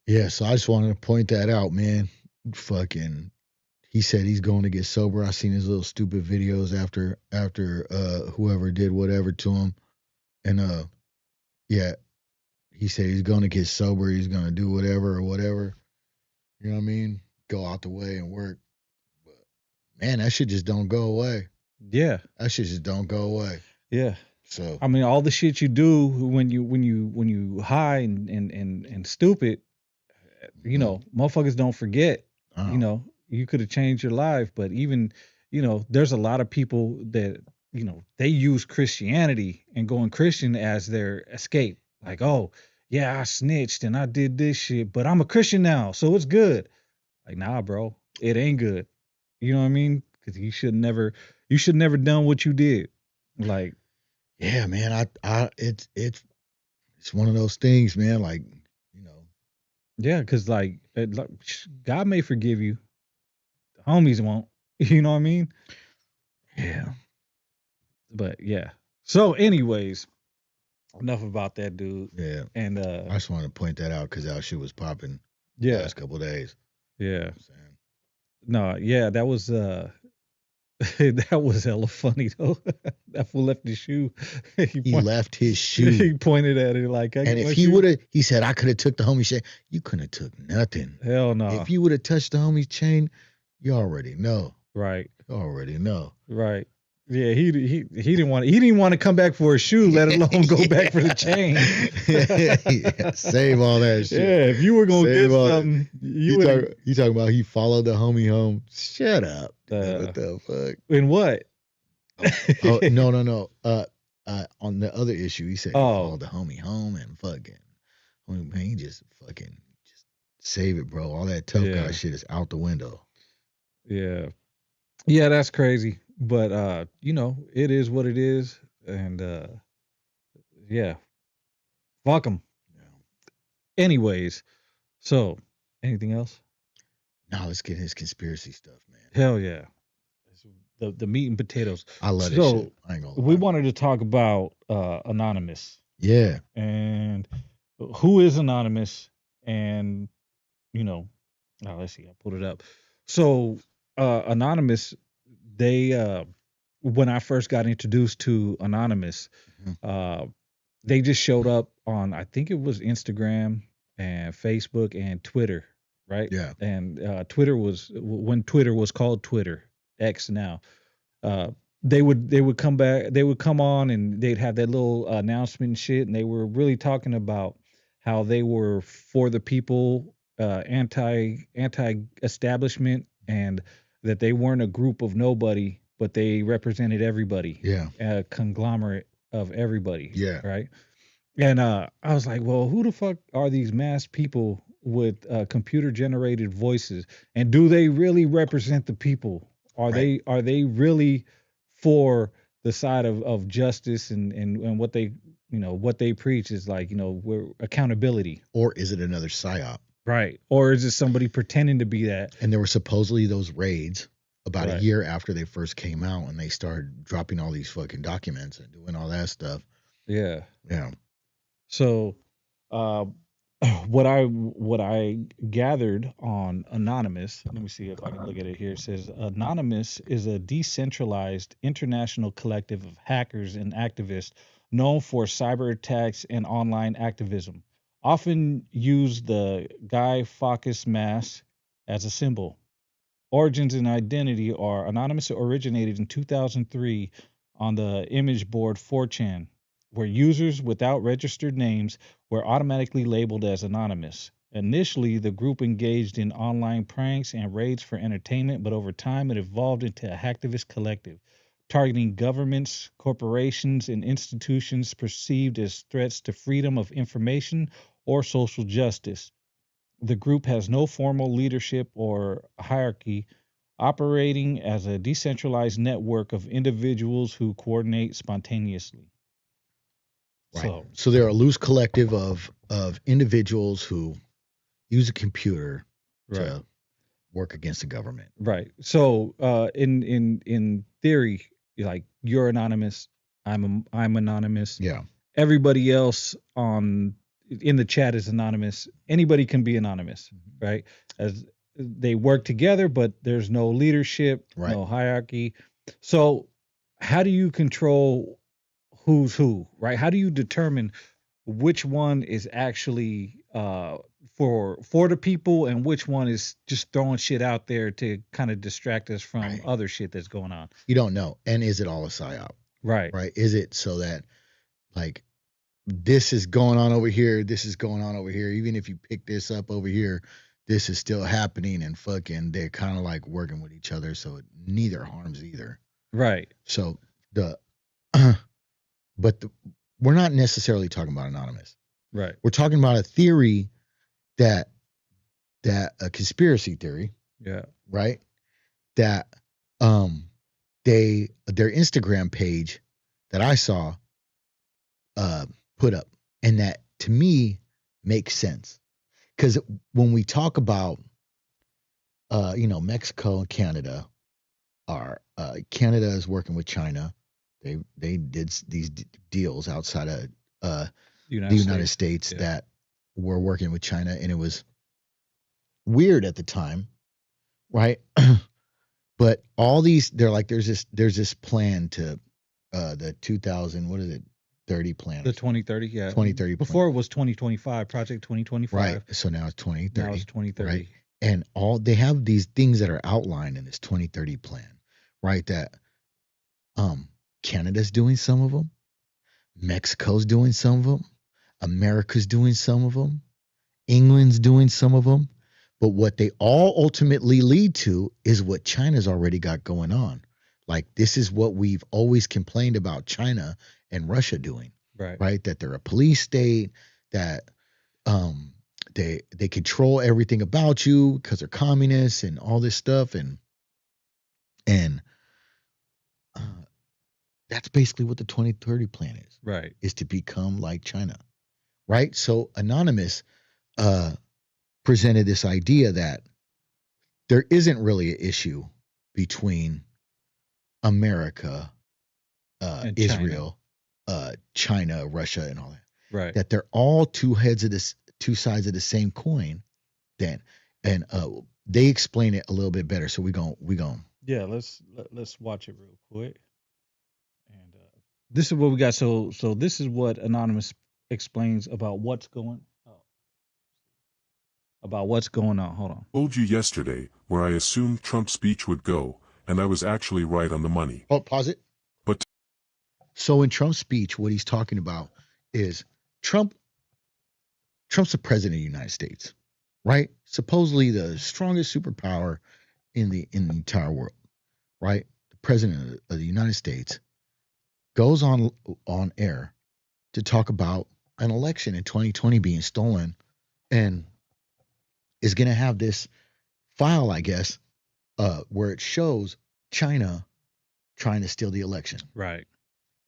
Yeah. So I just wanted to point that out, man. Fucking he said he's going to get sober. I seen his little stupid videos after whoever did whatever to him. And yeah, he said he's going to get sober, he's going to do whatever or whatever. You know what I mean? Go out the way and work. But man, that shit just don't go away. yeah, That shit just don't go away. yeah. So, I mean, all the shit you do when you high and stupid, you mhm. know, motherfuckers don't forget. You Oh, know, you could have changed your life, but even, you know, there's a lot of people that, you know, they use Christianity and going Christian as their escape. Like, oh, yeah, I snitched and I did this shit, but I'm a Christian now, so it's good. Like, nah, bro, it ain't good. You know what I mean? Because you should never done what you did. Like, Yeah, man. It's one of those things, man. Like, you know, yeah, because like, God may forgive you, the homies won't. You know what I mean? yeah, But yeah. So, anyways, enough about that dude. yeah. And I just wanted to point that out because that shit was popping the yeah, last couple of days. You know yeah. what I'm saying? No, yeah, that was that was hella funny though. That fool left his shoe. he, He point, left his he shoe. pointed at it like, "I And get if my he shoe." would have, he said, I could have took the homie chain. You couldn't have took nothing. Hell no. If you would have touched the homie's chain, you already know. Right, You already know. right. Yeah, he didn't want to come back for a shoe, let alone go back for the chain. Yeah, save all that shit. Yeah, if you were gonna Save get all. something, you You would. talking about he followed the homie home? Shut up. What Uh, the fuck? in what? Oh no. On the other issue, he said he Oh, followed the homie home and fucking. Man, he just fucking just save it, bro. All that tough guy yeah, shit is out the window. yeah, yeah. That's crazy, but you know, it is what it is, and yeah, fuck them. Yeah. Anyways, so anything else? Now let's get his conspiracy stuff, man. Hell yeah, the meat and potatoes. I love this shit. So I ain't gonna we lie. wanted to talk about Anonymous Yeah. and who is Anonymous, and you know, let's see, I pulled it up. So Anonymous, they when I first got introduced to Anonymous, Mhm. uh, they just showed up on, I think it was Instagram and Facebook and Twitter, right? Yeah. And Twitter was when Twitter was called Twitter, X now. Uh, they would come back, they would come on and they'd have that little announcement and shit, and they were really talking about how they were for the people, anti establishment, and that they weren't a group of nobody, but they represented everybody, Yeah. a conglomerate of everybody, Yeah. right? And I was like, well, who the fuck are these masked people with computer generated voices? And do they really represent the people? Right. Are they really for the side of justice and what they, you know, what they preach is like, you know, we're accountability. Or is it another psyop? Right. Or is it somebody pretending to be that? And there were supposedly those raids about a Right. year after they first came out, and they started dropping all these fucking documents and doing all that stuff. Yeah. Yeah. So, uh, what I gathered on Anonymous, let me see if I can look at it here. It says Anonymous is a decentralized international collective of hackers and activists known for cyber attacks and online activism. Often use the Guy Fawkes mask as a symbol. Origins and identity are Anonymous originated in 2003 on the image board 4chan, where users without registered names were automatically labeled as anonymous. Initially, the group engaged in online pranks and raids for entertainment, but over time it evolved into a hacktivist collective, targeting governments, corporations, and institutions perceived as threats to freedom of information or social justice. The group has no formal leadership or hierarchy, operating as a decentralized network of individuals who coordinate spontaneously. Right. So, So they're a loose collective of individuals who use a computer right, to work against the government. right. So, in theory, like you're anonymous, I'm anonymous. Yeah. Everybody else on in the chat is anonymous. Anybody can be anonymous, Mhm. right? As they work together, but there's no leadership, Right. no hierarchy. So, how do you control who's who, right? How do you determine which one is actually for the people and which one is just throwing shit out there to kind of distract us from Right. other shit that's going on? You don't know. And is it all a psyop? Right. Right. Is it so that like this is going on over here, this is going on over here, even if you pick this up over here, this is still happening, and fucking they're kind of like working with each other, so neither harms either. Right. So the but the, we're not necessarily talking about anonymous. Right. We're talking about a theory that a conspiracy theory, Yeah. right? That their Instagram page that I saw put up, and that to me makes sense. Because when we talk about Mexico and Canada are Canada is working with China. They did these deals outside of the United States Yeah. that were working with China, and it was weird at the time, right? But all these, they're like, there's this plan to the 2000, what is it, 30 plan, The 2030, yeah. 2030 Before plan. it was 2025, Project 2025. Right. So now it's 2030. Now it's 2030. Right. And all they have these things that are outlined in this 2030 plan, right? That Canada's doing some of them, Mexico's doing some of them, America's doing some of them, England's doing some of them. But what they all ultimately lead to is what China's already got going on. Like, this is what we've always complained about China and Russia doing, right? That they're a police state, that they control everything about you because they're communists and all this stuff, and uh, that's basically what the 2030 plan is. Right. Is to become like China, right? So Anonymous presented this idea that there isn't really an issue between America, Israel, China, Russia, and all that. Right. That they're all two sides of the same coin. Then, and they explain it a little bit better. So we going. Yeah, let's watch it real quick. And this is what we got. So this is what Anonymous explains about what's going on. Hold on. Told you yesterday where I assumed Trump's speech would go, and I was actually right on the money. Oh, pause it. But so in Trump's speech, what he's talking about is Trump's the president of the United States, right? Supposedly the strongest superpower in the entire world, right? The president of the United States goes on air to talk about an election in 2020 being stolen, and is going to have this file, I guess, where it shows China trying to steal the election. Right.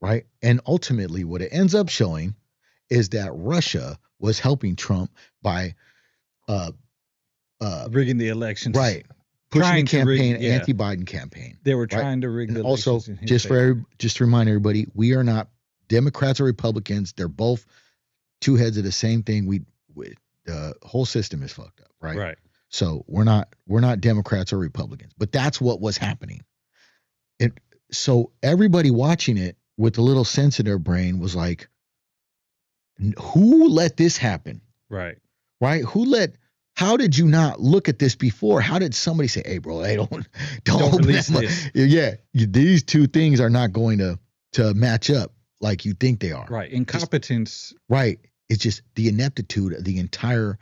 Right. And ultimately, what it ends up showing is that Russia was helping Trump by rigging the elections. Right. Pushing the campaign, rig, yeah. anti-Biden campaign. They were trying to rig and the also, elections. Also, just to remind everybody, we are not Democrats or Republicans. They're both two heads of the same thing. The whole system is fucked up, right? Right. So we're not Democrats or Republicans, but that's what was happening. So everybody watching it with a little sense in their brain was like, who let this happen? Right. Right? How did you not look at this before? How did somebody say, hey, bro, hey, don't release this. Yeah. These two things are not going to match up like you think they are. Right. Incompetence. Right. It's just the ineptitude of the entire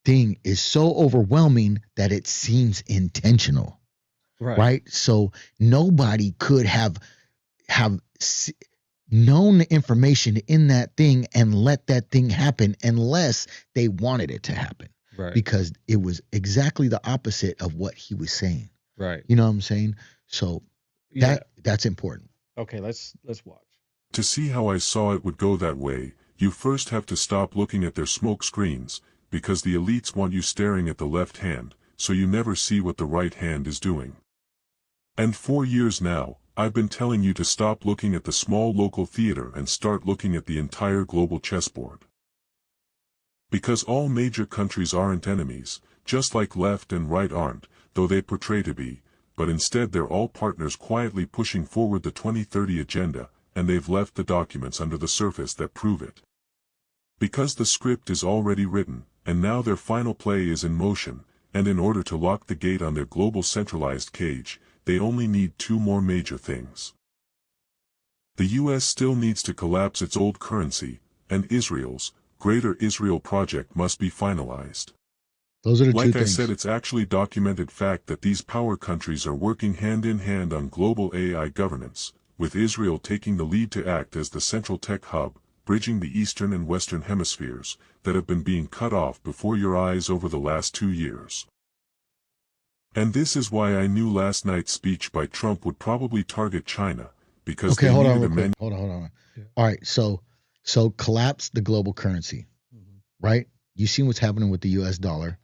thing is so overwhelming that it seems intentional. Right. So nobody could have known the information in that thing and let that thing happen unless they wanted it to happen. Right. Because it was exactly the opposite of what he was saying. Right. You know what I'm saying? So that's important. Okay, let's watch. To see how I saw it would go that way, you first have to stop looking at their smoke screens, because the elites want you staring at the left hand, so you never see what the right hand is doing. And 4 years now, I've been telling you to stop looking at the small local theater and start looking at the entire global chessboard. Because all major countries aren't enemies, just like left and right aren't, though they portray to be, but instead they're all partners quietly pushing forward the 2030 agenda, and they've left the documents under the surface that prove it. Because the script is already written, and now their final play is in motion, and in order to lock the gate on their global centralized cage, they only need 2 more major things. The US still needs to collapse its old currency, and Israel's Greater Israel Project must be finalized. Those are the 2 things. Like I said, it's actually documented fact that these power countries are working hand in hand on global AI governance, with Israel taking the lead to act as the central tech hub, bridging the eastern and western hemispheres, that have been being cut off before your eyes over the last 2 years. And this is why I knew last night's speech by Trump would probably target China, because Okay, they hold on needed real a quick. Hold on. Yeah. All right, so collapse the global currency, right? You see what's happening with the U.S. dollar,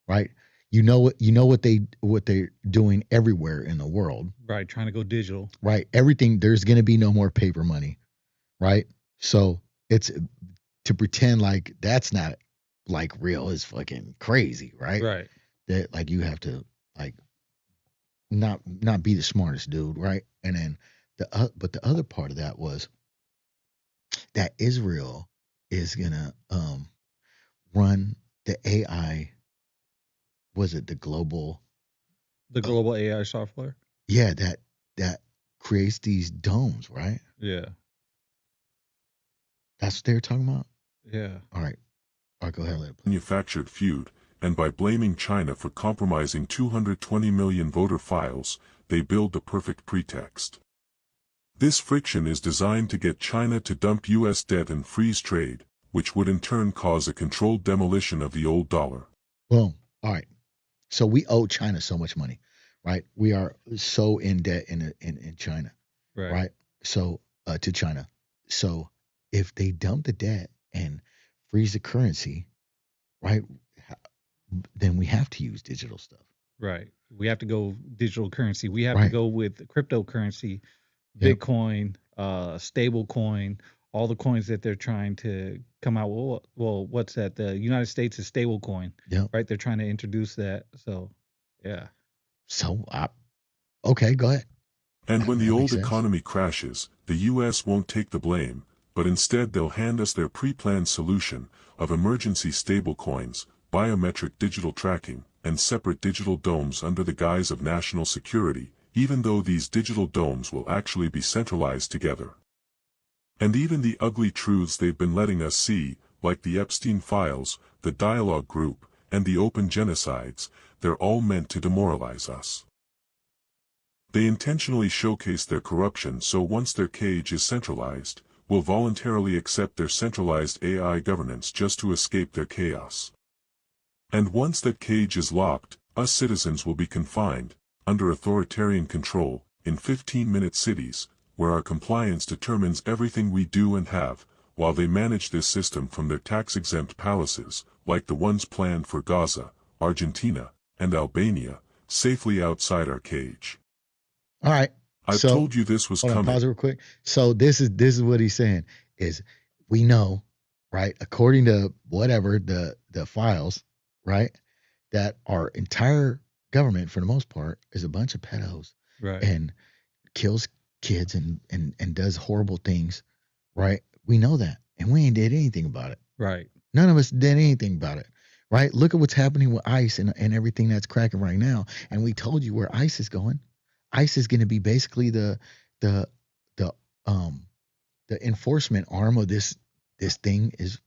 right? You know what they're doing everywhere in the world, Right, trying to go digital. right? Everything, there's going to be no more paper money, right? So it's to pretend like that's not like real is fucking crazy, right? Right. That like you have to like not be the smartest dude, right? And then but the other part of that was that Israel is gonna run the AI. Was it the global? The global AI software. Yeah, that creates these domes, right? Yeah. That's what they were talking about. Yeah. All right, go ahead, let it play. manufactured feud, and by blaming China for compromising 220 million voter files, they build the perfect pretext. This friction is designed to get China to dump U.S. debt and freeze trade, which would in turn cause a controlled demolition of the old dollar. Boom. All right. So we owe China so much money, right? We are so in debt in China, Right. right? So to China. So if they dump the debt and freeze the currency, right, then we have to use digital stuff. Right. We have to go digital currency. We have to Right. go with cryptocurrency, Yep. Bitcoin, stable coin, all the coins that they're trying to come out with. Well, what's that? The United States is stable coin, Yep. right? They're trying to introduce that. So, yeah. So okay, go ahead. And when the That old makes sense. economy crashes, the U.S. won't take the blame, but instead they'll hand us their pre-planned solution of emergency stablecoins, biometric digital tracking, and separate digital domes under the guise of national security, even though these digital domes will actually be centralized together. And even the ugly truths they've been letting us see, like the Epstein files, the dialogue group, and the open genocides, they're all meant to demoralize us. They intentionally showcase their corruption so once their cage is centralized, we'll voluntarily accept their centralized AI governance just to escape their chaos. And once that cage is locked, us citizens will be confined, under authoritarian control, in 15-minute cities, where our compliance determines everything we do and have, while they manage this system from their tax-exempt palaces, like the ones planned for Gaza, Argentina, and Albania, safely outside our cage. All right. I've So told you this was hold on, coming. pause it real quick. So this is what he's saying is we know, right, according to whatever the files, right, that our entire government for the most part is a bunch of pedos Right. and kills kids and does horrible things, right? We know that. And we ain't did anything about it. Right. None of us did anything about it. Right? Look at what's happening with ICE and everything that's cracking right now. And we told you where ICE is going. ICE is going to be basically the enforcement arm of this thing. Is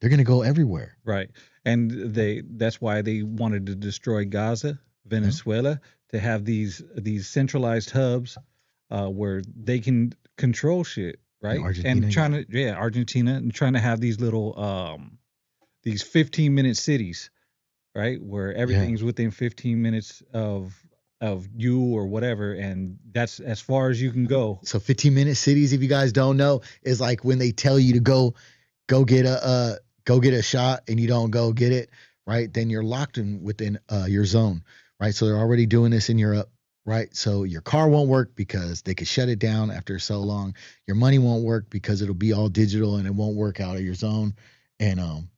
they're going to go everywhere. Right. And that's why they wanted to destroy Gaza, Venezuela, to have these centralized hubs where they can control shit, right? Argentina, and trying to Argentina and trying to have these little these 15-minute cities, right? Where everything's within 15 minutes of you or whatever, and that's as far as you can go. So 15-minute cities, if you guys don't know, is like when they tell you to go get a shot and you don't go get it, right? Then you're locked in within your zone, right? So they're already doing this in Europe, right? So your car won't work because they could shut it down after so long. Your money won't work because it'll be all digital and it won't work out of your zone. And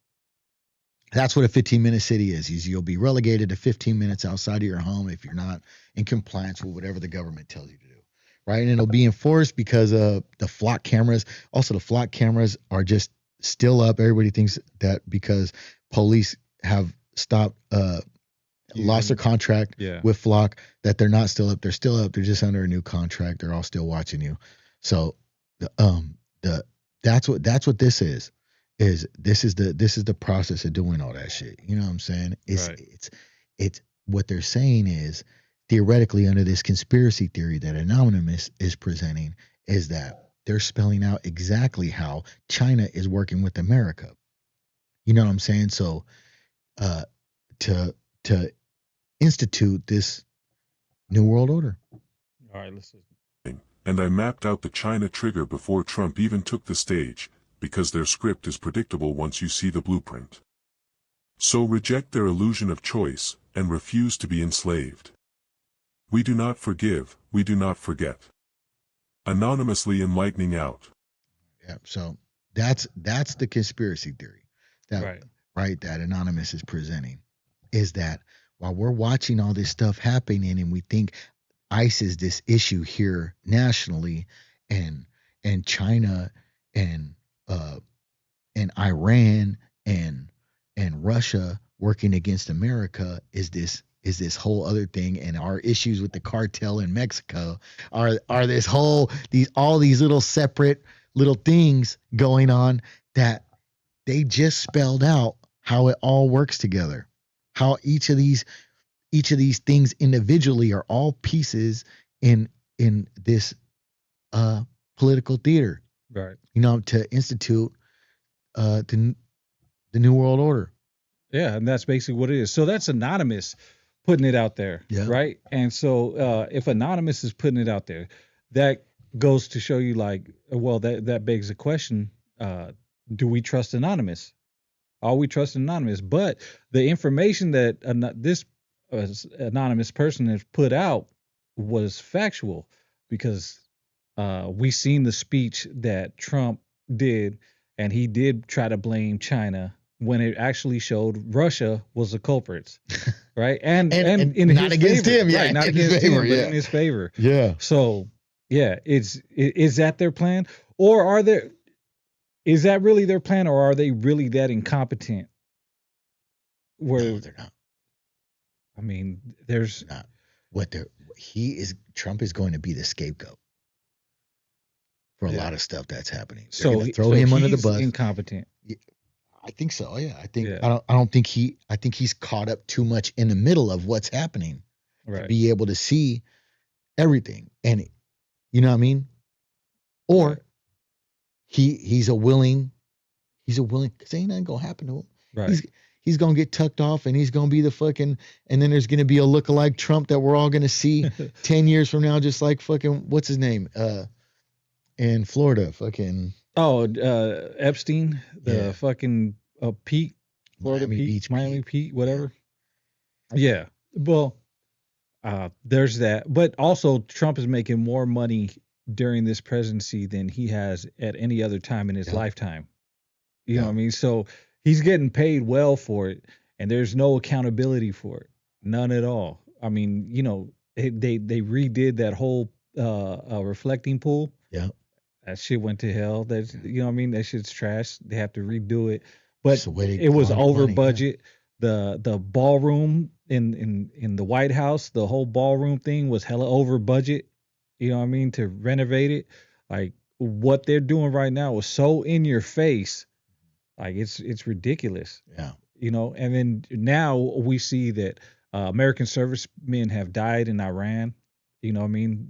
that's what a 15-minute city is you'll be relegated to 15 minutes outside of your home if you're not in compliance with whatever the government tells you to do, right? And it'll be enforced because of the flock cameras. Also, the flock cameras are just still up. Everybody thinks that because police have stopped, lost their contract with flock, that they're not still up. They're still up. They're just under a new contract. They're all still watching you. So that's what this is. This is the process of doing all that shit. You know what I'm saying? It's what they're saying is theoretically under this conspiracy theory that Anonymous is presenting is that they're spelling out exactly how China is working with America. You know what I'm saying? So uh, to institute this new world order. All right, let's listen. And I mapped out the China trigger before Trump even took the stage, because their script is predictable once you see the blueprint. So reject their illusion of choice, and refuse to be enslaved. We do not forgive, we do not forget. Anonymously enlightening out. Yeah. So that's the conspiracy theory that Right. that Anonymous is presenting, is that while we're watching all this stuff happening and we think ICE is this issue here nationally, and China and Iran and Russia working against America is this whole other thing, and our issues with the cartel in Mexico are this whole all these little separate little things going on that they just spelled out how it all works together, how each of these things individually are all pieces in this political theater, Right. to institute the new world order. Yeah, and that's basically what it is. So that's Anonymous putting it out there, Yeah. right? And so if Anonymous is putting it out there, that goes to show you, like, well, that begs the question: do we trust Anonymous? Are we trust Anonymous? But the information that this anonymous person has put out was factual, because we seen the speech that Trump did, and he did try to blame China when it actually showed Russia was the culprits, right? And in not his against favor, him, yeah, right? Not in his against favor, him, but yeah. in his favor. Yeah. So yeah, is that their plan, or is that really their plan, or are they really that incompetent? Where No, they're not. I mean, there's Not what they're. Trump is going to be the scapegoat for a lot of stuff that's happening. They're going to throw him under the he's bus. incompetent. I think so. Yeah, I think Yeah. I don't think I think he's caught up too much in the middle of what's happening to Right. be able to see everything, and you know what I mean. Or Right. he's a willing because ain't nothing gonna happen to him. Right. He's gonna get tucked off, and he's gonna be the fucking, and then there's gonna be a lookalike Trump that we're all gonna see 10 years from now, just like fucking what's his name in Florida, fucking Epstein, the fucking Pete, Florida Miami Pete, Beach Miami Pete. Pete, whatever. Yeah. Well, there's that, but also Trump is making more money during this presidency than he has at any other time in his Yeah. lifetime. You know Yeah. what I mean? So he's getting paid well for it, and there's no accountability for it, none at all. I mean, they redid that whole reflecting pool. Yeah. That shit went to hell. That's, you know what I mean? That shit's trash. They have to redo it. But It's the way they it was launder over money, yeah. budget. The ballroom in the White House, the whole ballroom thing was hella over budget. You know what I mean? To renovate it. Like, what they're doing right now is so in your face. Like, it's ridiculous. Yeah. And then now we see that American servicemen have died in Iran. You know what I mean?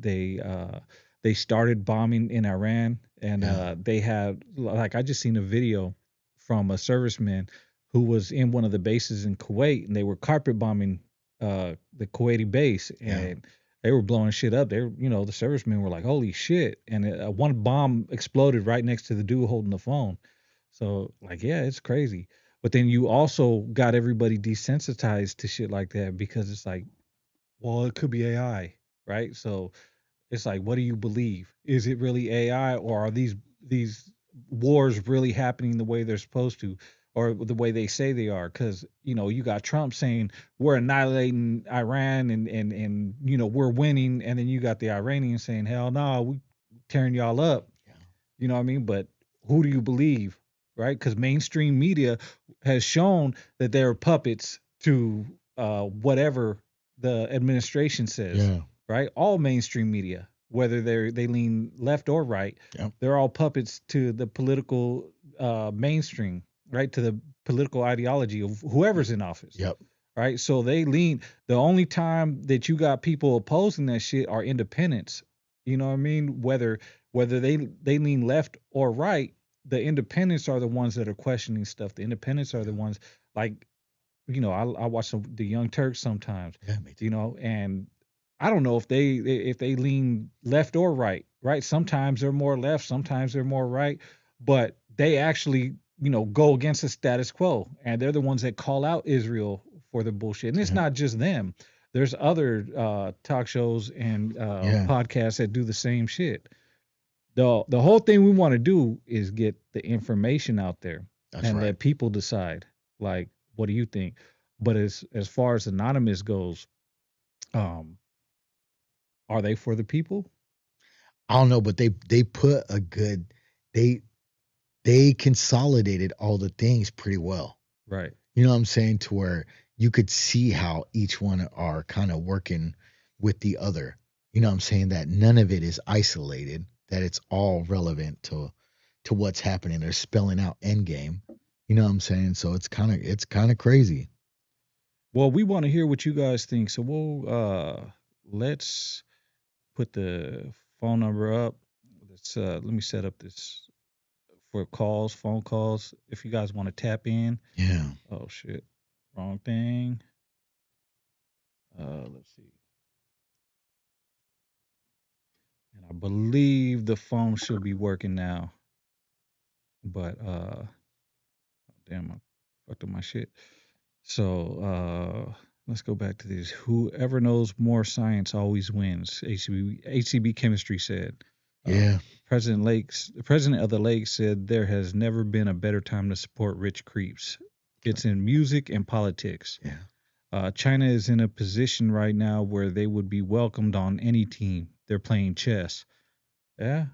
They started bombing in Iran, and they had, like, I just seen a video from a serviceman who was in one of the bases in Kuwait, and they were carpet bombing the Kuwaiti base, and they were blowing shit up. They were, the servicemen were like, "Holy shit!" And one bomb exploded right next to the dude holding the phone. So, like, yeah, it's crazy. But then you also got everybody desensitized to shit like that, because it's like, well, it could be AI, right? So it's like, what do you believe? Is it really AI, or are these wars really happening the way they're supposed to, or the way they say they are? Because you got Trump saying we're annihilating Iran, and we're winning, and then you got the Iranians saying, hell no, we tearing y'all up. Yeah. You know what I mean? But who do you believe, right? Because mainstream media has shown that they're puppets to whatever the administration says. Yeah. Right? All mainstream media, whether they lean left or right, Yep. they're all puppets to the political mainstream, right? To the political ideology of whoever's in office. Yep. Right? So they lean. The only time that you got people opposing that shit are independents. You know what I mean? Whether they lean left or right, the independents are the ones that are questioning stuff. The independents are the ones like I watch the Young Turks sometimes, Yeah, me too. and I don't know if they lean left or right. Right? Sometimes they're more left, sometimes they're more right, but they actually go against the status quo, and they're the ones that call out Israel for the bullshit. And it's Yeah. not just them. There's other talk shows and Yeah. podcasts that do the same shit. The whole thing we want to do is get the information out there That's and right. let people decide. Like, what do you think? But as far as anonymous goes, um, are they for the people? I don't know, but they put a good they they consolidated all the things pretty well. Right. You know what I'm saying? To where you could see how each one are kind of working with the other. You know what I'm saying? That none of it is isolated, that it's all relevant to what's happening. They're spelling out endgame. You know what I'm saying? So it's kind of crazy. Well, we want to hear what you guys think. So let's put the phone number up. Let me set up this for phone calls. If you guys want to tap in. Yeah. Oh shit. Wrong thing. Let's see. And I believe the phone should be working now. But damn, I fucked up my shit. So let's go back to this. Whoever knows more science always wins. HCB chemistry said. Yeah. The president of the lake said there has never been a better time to support rich creeps. It's in music and politics. Yeah. China is in a position right now where they would be welcomed on any team. They're playing chess. Yeah,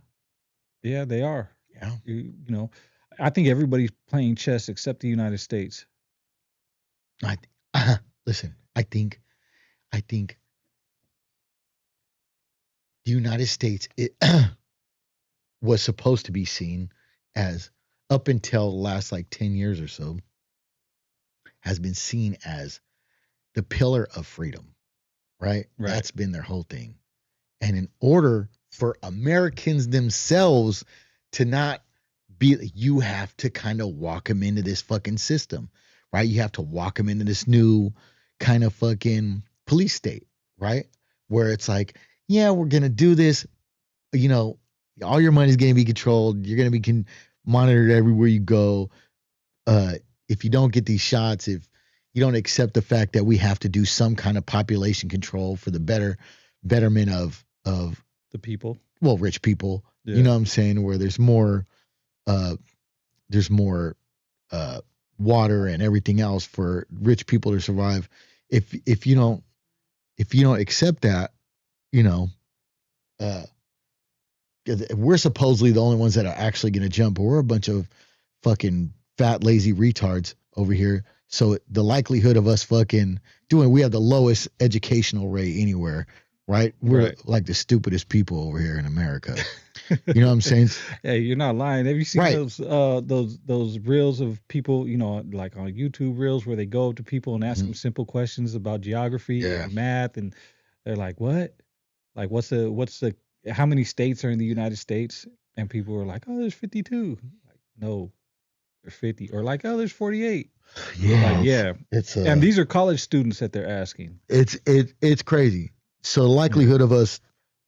yeah, they are. Yeah. I think everybody's playing chess except the United States. I listen, I think the United States was supposed to be seen as, up until the last like 10 years or so, has been seen as the pillar of freedom, right? Right. That's been their whole thing. And in order for Americans themselves to not be, you have to kind of walk them into this fucking system, right? You have to walk them into this new kind of fucking police state, right? Where it's like, yeah, we're going to do this, all your money's going to be controlled. You're going to be monitored everywhere you go. If you don't get these shots, if you don't accept the fact that we have to do some kind of population control for the betterment of The people. rich people, Yeah. you know what I'm saying, where there's more uh water and everything else for rich people to survive. If you don't accept that, you know, uh we're supposedly the only ones that are actually going to jump, but we're a bunch of fucking fat, lazy retards over here. So the likelihood of us fucking we have the lowest educational rate anywhere, right? We're Right. like the stupidest people over here in America. You know what I'm saying? Hey, you're not lying. Have you seen Right. those reels of people, like on YouTube reels where they go up to people and ask them simple questions about geography Yeah. and math, and they're like, "What? Like, what's the how many states are in the United States?" And people are like, "Oh, there's 52." Like, no, there's 50. Or like, "Oh, there's 48." Yeah. Like, yeah. It's And these are college students that they're asking. it's crazy. So the likelihood of us,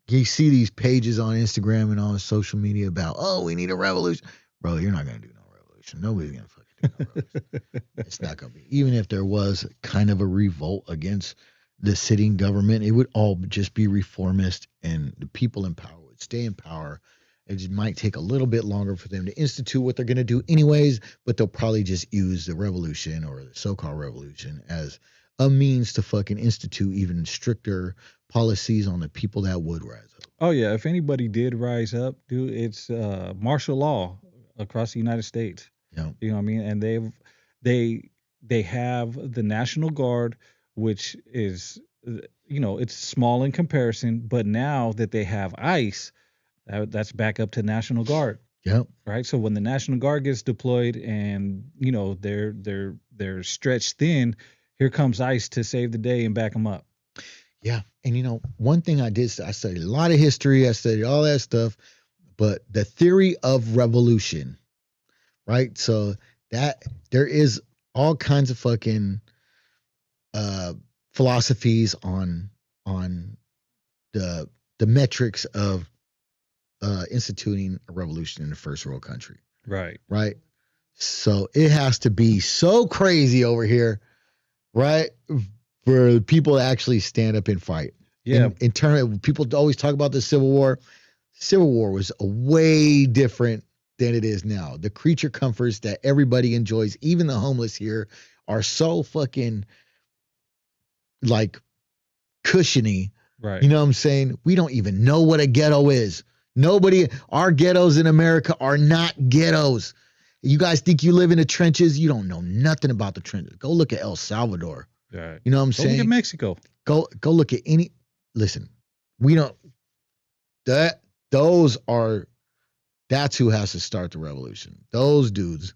you see these pages on Instagram and on social media about, oh, we need a revolution. Bro, you're not gonna do no revolution. Nobody's gonna fucking do no revolution. It's not gonna be. Even if there was kind of a revolt against the sitting government, it would all just be reformist, and the people in power would stay in power. It just might take a little bit longer for them to institute what they're going to do anyways, but they'll probably just use the revolution, or the so-called revolution, as a means to fucking institute even stricter policies on the people that would rise up. Oh yeah, if anybody did rise up, dude, it's martial law across the United States. Yeah. You know what I mean? And they have the National Guard, which is it's small in comparison, but now that they have ICE, that's back up to National Guard, Yeah. right? So when the National Guard gets deployed and they're stretched thin, here comes ICE to save the day and back them up. Yeah. And one thing I studied a lot of history, I studied all that stuff, but the theory of revolution, right? So that there is all kinds of fucking uh philosophies on the metrics of instituting a revolution in a first world country, Right. right? So it has to be so crazy over here, right? For people to actually stand up and fight. Yeah. In terms of people always talk about the Civil War. Civil War was a way different than it is now. The creature comforts that everybody enjoys, even the homeless here, are so fucking like cushiony. Right. You know what I'm saying? We don't even know what a ghetto is. Our ghettos in America are not ghettos. You guys think you live in the trenches? You don't know nothing about the trenches. Go look at El Salvador. Right. You know what I'm Go look saying? at Mexico. Go look at any. Listen, we don't. Those are. That's who has to start the revolution. Those dudes,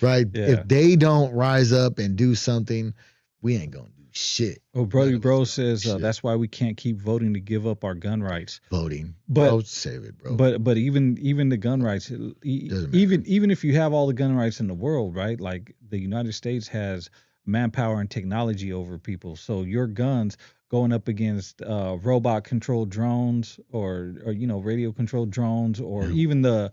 right? Yeah. If they don't rise up and do something, we ain't gonna do shit. Oh, None Brody of us Bro gonna do says shit. that's why we can't keep voting to give up our gun rights. Voting, But bro, save it, bro. but even the gun rights, Doesn't even if you have all the gun rights in the world, right? Like the United States has manpower and technology over people, so your guns going up against robot controlled drones or radio controlled drones or Yeah. even the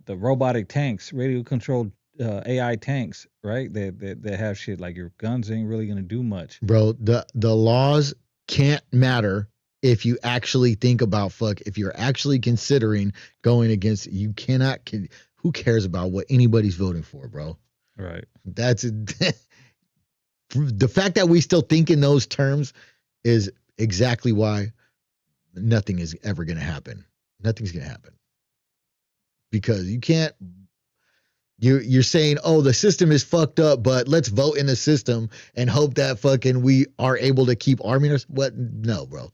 robotic tanks, radio controlled AI tanks, right? That have shit like your guns ain't really gonna do much. Bro, the laws can't matter if you actually think about if you're actually considering going against. You cannot. Who cares about what anybody's voting for, bro? Right. That's the fact that we still think in those terms is exactly why nothing is ever going to happen. Nothing's going to happen because you can't. You're saying, oh, the system is fucked up, but let's vote in the system and hope that fucking we are able to keep arming us. What? No, bro.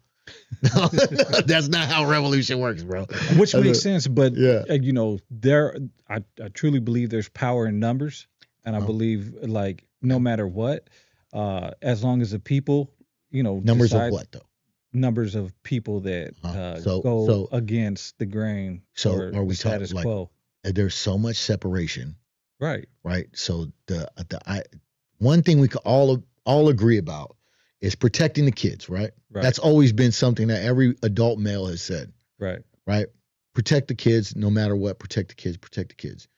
No, that's not how revolution works, bro. Which makes sense, but Yeah. I truly believe there's power in numbers, and I believe like no matter what, as long as the people, Numbers decide, of what though? numbers of people that go against the grain or are we the status talking quo. There's so much separation, Right. right? So one thing we could all agree about is protecting the kids, right? Right. That's always been something that every adult male has said, Right. right? Protect the kids, no matter what. Protect the kids. Protect the kids.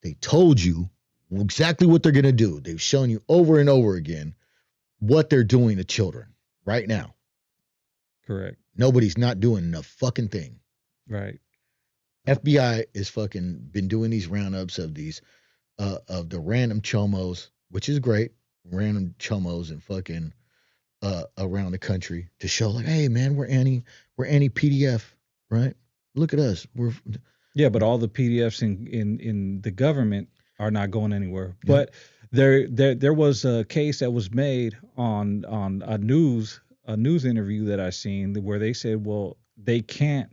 They told you exactly what they're gonna do. They've shown you over and over again what they're doing to children right now. Correct. Nobody's not doing a fucking thing. Right. FBI is fucking been doing these roundups of these of the random chomos, which is great, random chomos and fucking around the country to show like, hey man, we're anti PDF, right? Look at us. Yeah, but all the PDFs in the government are not going anywhere. Yeah. But there was a case that was made on a news interview that I seen where they said, well, they can't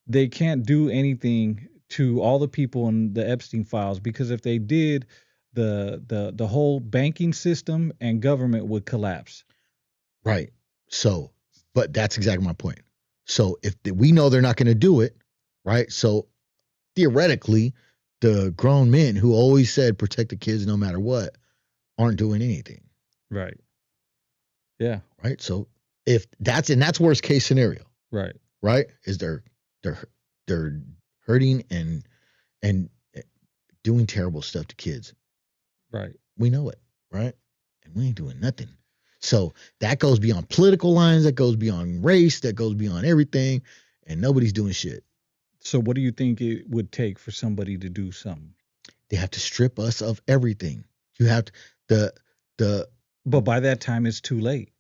do anything to all the people in the Epstein files because if they did, the whole banking system and government would collapse. Right. So, but that's exactly my point. So if we know they're not going to do it, right? So theoretically, the grown men who always said protect the kids no matter what aren't doing anything. Right. Yeah. Right. So if that's worst case scenario. Right. Right. Is they're hurting and doing terrible stuff to kids. Right. We know it. Right. And we ain't doing nothing. So that goes beyond political lines. That goes beyond race. That goes beyond everything. And nobody's doing shit. So what do you think it would take for somebody to do something? They have to strip us of everything. You have to But by that time it's too late.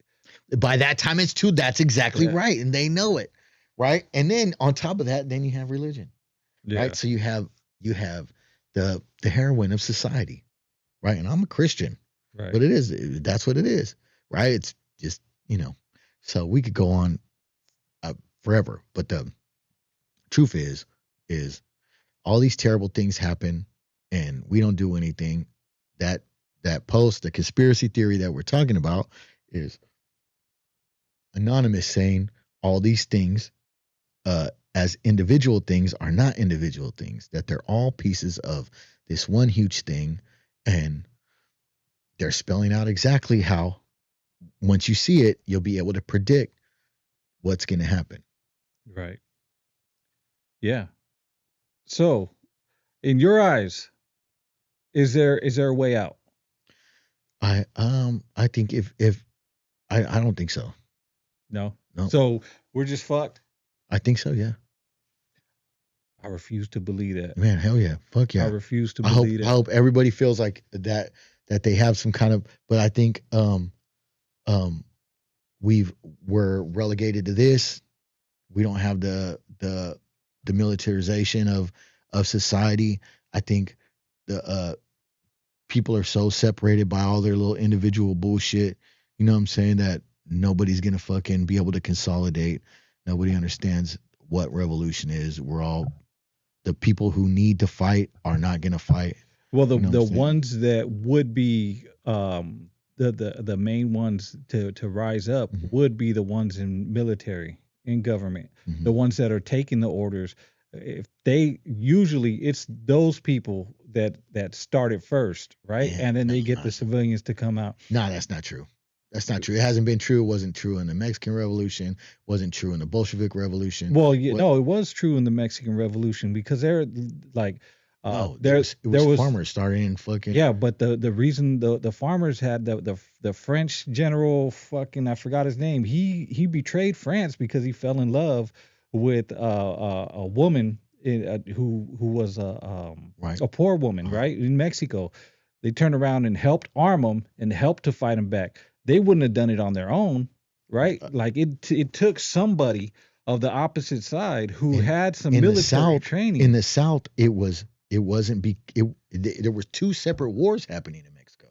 By that time it's too. That's exactly right, and they know it, right? And then on top of that, then you have religion, right? So you have the heroin of society, right? And I'm a Christian, right? But that's what it is, right? It's just So we could go on forever, but the truth is all these terrible things happen and we don't do anything. That post, the conspiracy theory that we're talking about is anonymous saying all these things as individual things are not individual things, that they're all pieces of this one huge thing. And they're spelling out exactly how, once you see it, you'll be able to predict what's going to happen. Right. Yeah. So, in your eyes, is there a way out? I think if I don't think so. No. No. So we're just fucked. I think so, yeah. I refuse to believe that. Man, hell yeah. Fuck yeah. I refuse to I hope believe that. I hope everybody feels like that they have some kind of, but I think we're relegated to this. We don't have the militarization of society. I think the people are so separated by all their little individual bullshit. You know what I'm saying? That nobody's gonna fucking be able to consolidate. Nobody understands what revolution is. We're all, the people who need to fight are not gonna fight. Well, the You know what the I'm saying? ones that would be the main ones to rise up Mhm. would be the ones in military, in government, Mhm. the ones that are taking the orders. If they usually, it's those people that started first, right? Yeah, And then they get nah, the civilians to come out. nah, that's not true. That's not true. It hasn't been true. It wasn't true in the Mexican Revolution. Wasn't true in the Bolshevik Revolution. Well, you What? know, it was true in the Mexican Revolution because they're like, No, there it there was was farmers starting in fucking. yeah, but the reason the farmers had the French general, fucking, I forgot his name. He betrayed France because he fell in love with a woman who was Right. a poor woman, Uh-huh. right, in Mexico. They turned around and helped arm him and helped to fight him back. They wouldn't have done it on their own, right? Uh, Like it took somebody of the opposite side who In had some in the military South, training. in the South, it wasn't there was two separate wars happening in Mexico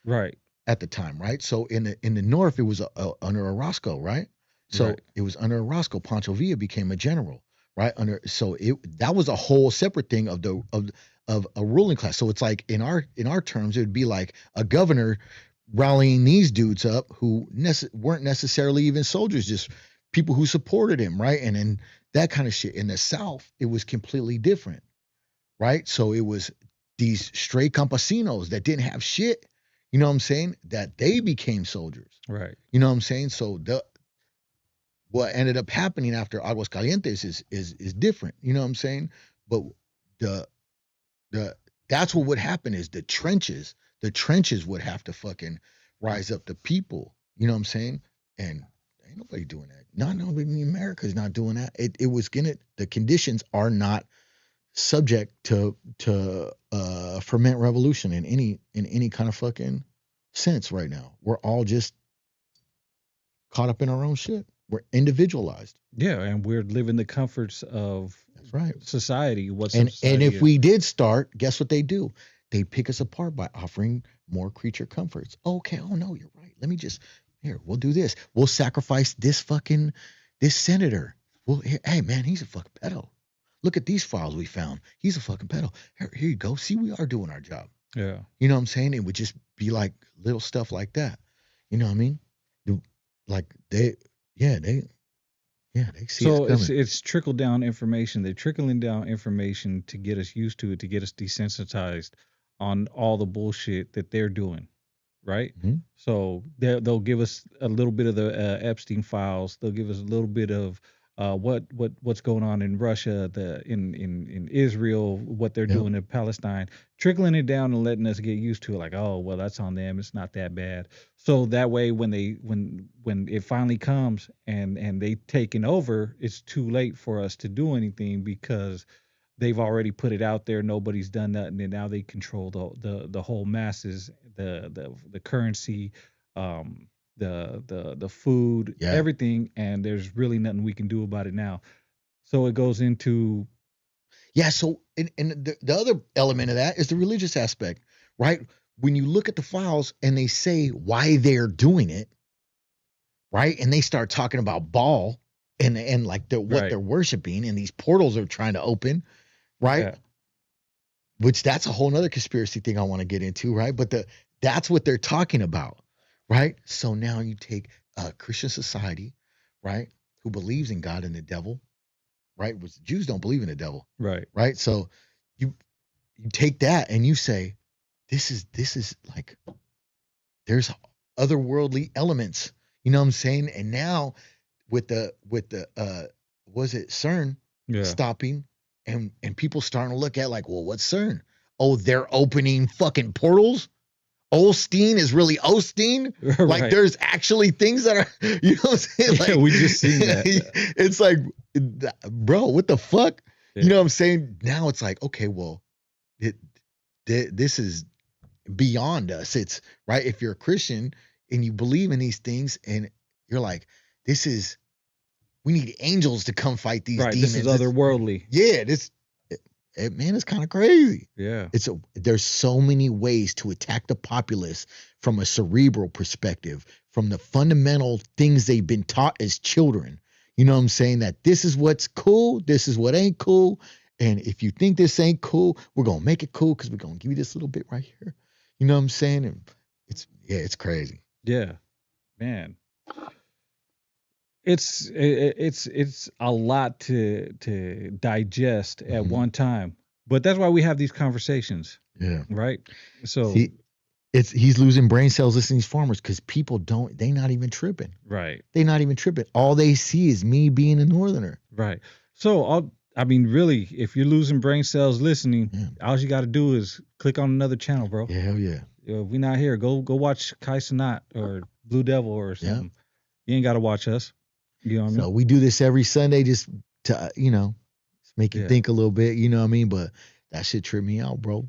Right, at the time, right? So in the North, it was under Orozco, right? So right, it was under Orozco. Pancho Villa became a general, right? So that was a whole separate thing of a ruling class. So it's like in our terms, it would be like a governor rallying these dudes up who weren't necessarily even soldiers, just people who supported him, right? And then that kind of shit. In the South, it was completely different, right? So it was these stray campesinos that didn't have shit, you know what I'm saying? That they became soldiers, right. you know what I'm saying? So what ended up happening after Aguascalientes is different, you know what I'm saying? But the the that's what would happen is the trenches would have to fucking rise up the people, you know what I'm saying? And ain't nobody doing that. Not nobody in America is not doing that. It was gonna, the conditions are not subject to ferment revolution in any kind of fucking sense right now. We're all just caught up in our own shit. We're individualized. Yeah, and we're living the comforts of That's right. society. What And society if is. we did start, guess what they do? They pick us apart by offering more creature comforts. Okay, oh no, you're right. Let me just, here, we'll do this. We'll sacrifice this senator. Well, hey man, he's a fucking pedo. Look at these files we found. He's a fucking pedo. Here you go. See, we are doing our job. Yeah. You know what I'm saying? It would just be like little stuff like that. You know what I mean? Like they see So it coming. it's trickle down information. They're trickling down information to get us used to it, to get us desensitized on all the bullshit that they're doing, right? Mhm. So they'll give us a little bit of the Epstein files. They'll give us a little bit of what's going on in Russia, in Israel, what they're Yep. doing in Palestine, trickling it down and letting us get used to it. Like, oh well, that's on them. It's not that bad. So that way, when it finally comes and they taken over, it's too late for us to do anything because they've already put it out there. Nobody's done nothing, and now they control the whole masses, the currency, the food, Yeah. everything, and there's really nothing we can do about it now. So it goes into Yeah, so and the other element of that is the religious aspect, right? When you look at the files and they say why they're doing it, right? And they start talking about Baal and like what right, they're worshiping, and these portals are trying to open, right? yeah, Which that's a whole nother conspiracy thing I want to get into, right? But that's what they're talking about, right? So now you take a Christian society, right? Who believes in God and the devil, right? Which Jews don't believe in the devil, Right. right? So you take that and you say, this is like there's otherworldly elements. You know what I'm saying? And now with the was it CERN Yeah. stopping and people starting to look at like, well, what's CERN? Oh, they're opening fucking portals. Osteen is really Osteen. Like Right. there's actually things that are, you know what I'm saying? Like, Yeah, we just seen that. It's like, bro, what the fuck? Yeah. You know what I'm saying? Now it's like, okay, well, this is beyond us. It's right. If you're a Christian and you believe in these things and you're like, we need angels to come fight these Right. demons. This is otherworldly. Yeah, man, it's kind of crazy. Yeah. There's so many ways to attack the populace from a cerebral perspective, from the fundamental things they've been taught as children. You know what I'm saying? That this is what's cool, this is what ain't cool. And if you think this ain't cool, we're gonna make it cool because we're gonna give you this little bit right here. You know what I'm saying? And it's crazy. Yeah. Man. It's a lot to digest at one time. But that's why we have these conversations. Yeah. Right? So See, he's losing brain cells listening to these farmers because people they not even tripping. right. They not even tripping. All they see is me being a northerner. Right. So I mean, really, if you're losing brain cells listening, all you got to do is click on another channel, bro. Yeah, hell yeah. If we not here, go watch Kai Cenat or Blue Devil or something. You ain't got to watch us. You know what I mean? So we do this every Sunday just to, just make you think a little bit, you know what I mean? But that shit tripped me out, bro.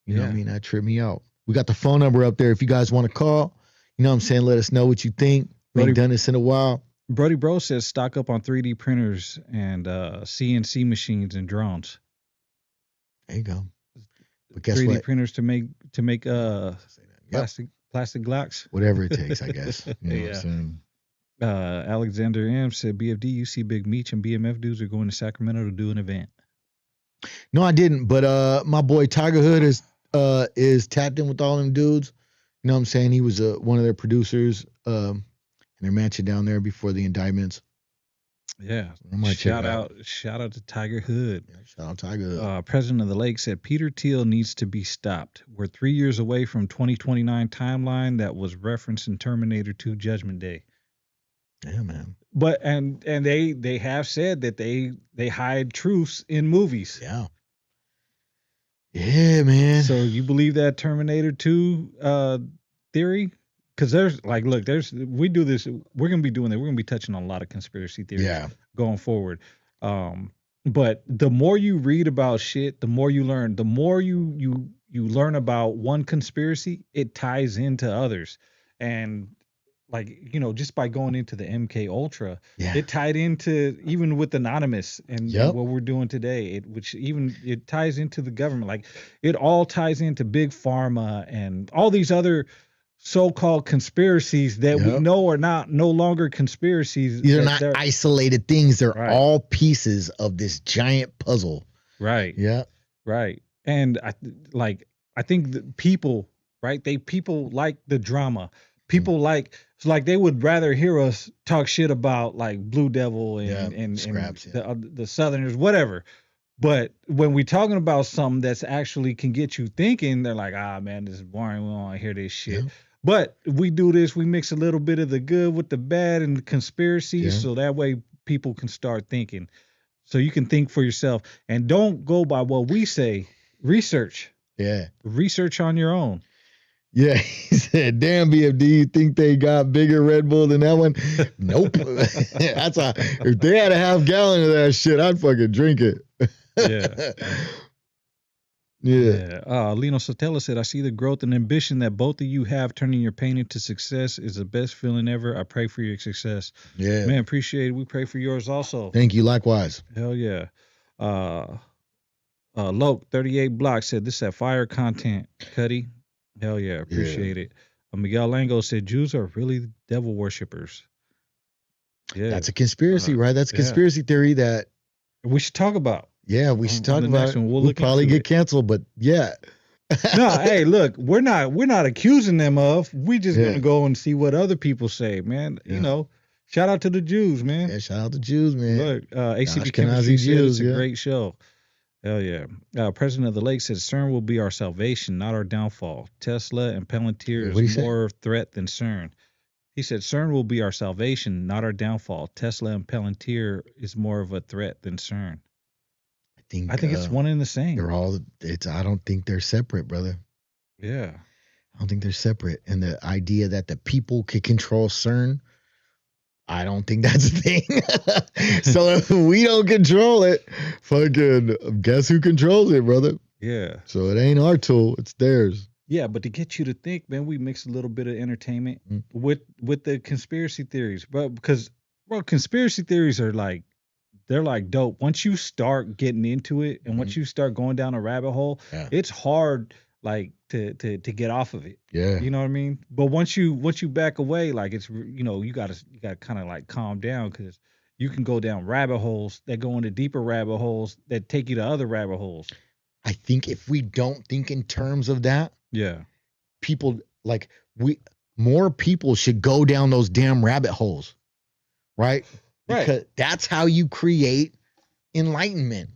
You know what I mean? That tripped me out. We got the phone number up there if you guys want to call. You know what I'm saying? Let us know what you think. We ain't done this in a while. Brody Bro says stock up on 3D printers and CNC machines and drones. There you go. But guess 3D what? printers to make plastic blocks. Whatever it takes, I guess. You know what I'm saying? Alexander M said, BFD, you see Big Meech and BMF dudes are going to Sacramento to do an event. No, I didn't. But my boy Tiger Hood is tapped in with all them dudes. You know what I'm saying? He was one of their producers in their mansion down there before the indictments. Yeah. Shout out to Tiger Hood. Yeah, shout out Tiger Hood. President of the Lake said Peter Thiel needs to be stopped. We're 3 years away from 2029 timeline that was referenced in Terminator 2 Judgment Day. Yeah, man. But and they have said that they hide truths in movies. Yeah. Yeah, man. So you believe that Terminator 2 theory? Because we do this. We're gonna be doing that. We're gonna be touching on a lot of conspiracy theories going forward. But the more you read about shit, the more you learn. The more you learn about one conspiracy, it ties into others. And just by going into the MK Ultra, it tied into even with Anonymous and what we're doing today. It ties into the government. Like it all ties into Big Pharma and all these other so-called conspiracies that we know are no longer conspiracies. These are not isolated things. They're all pieces of this giant puzzle. Right. Yeah. Right. And I think that people like the drama. People they would rather hear us talk shit about like Blue Devil and Scraps, the Southerners, whatever. But when we're talking about something that's actually can get you thinking, they're like, man, this is boring. We don't want to hear this shit. Yeah. But we do this. We mix a little bit of the good with the bad and the conspiracies, so that way people can start thinking. So you can think for yourself and don't go by what we say. Research. Yeah. Research on your own. Yeah, he said, damn, BFD, you think they got bigger Red Bull than that one? Nope. If they had a half gallon of that shit, I'd fucking drink it. Yeah. Yeah. Lino Sotelo said, I see the growth and ambition that both of you have. Turning your pain into success is the best feeling ever. I pray for your success. Yeah. Man, appreciate it. We pray for yours also. Thank you. Likewise. Hell yeah. Loke 38 Block said, this is that fire content, Cuddy. Hell yeah, appreciate it. Miguel Lango said Jews are really devil worshippers. Yeah, that's a conspiracy, right? That's a conspiracy theory that we should talk about. Yeah, we should talk about. We'll probably get canceled, but yeah. No, hey, look, we're not accusing them of. We just gonna go and see what other people say, man. You know, Shout out to the Jews, man. Yeah, shout out to Jews, man. Look, ACB Ashkenazi Chemistry said it's Jews, a yeah. great show. Hell yeah. President of the Lake said CERN will be our salvation, not our downfall. Tesla and Palantir What'd he is say? more threat than CERN. He said CERN will be our salvation, not our downfall. Tesla and Palantir is more of a threat than CERN. I think it's one and the same. They're all. I don't think they're separate, brother. Yeah. I don't think they're separate. And the idea that the people could control CERN, I don't think that's a thing. So if we don't control it, fucking guess who controls it, brother? Yeah. So it ain't our tool, it's theirs. Yeah, but to get you to think, man, we mix a little bit of entertainment with the conspiracy theories, bro. Because conspiracy theories are like they're like dope. Once you start getting into it, and once you start going down a rabbit hole, it's hard like to get off of it. Yeah. You know what I mean? But once you back away, like it's you gotta kind of like calm down because you can go down rabbit holes that go into deeper rabbit holes that take you to other rabbit holes. I think if we don't think in terms of that, people more people should go down those damn rabbit holes, right? Because that's how you create enlightenment,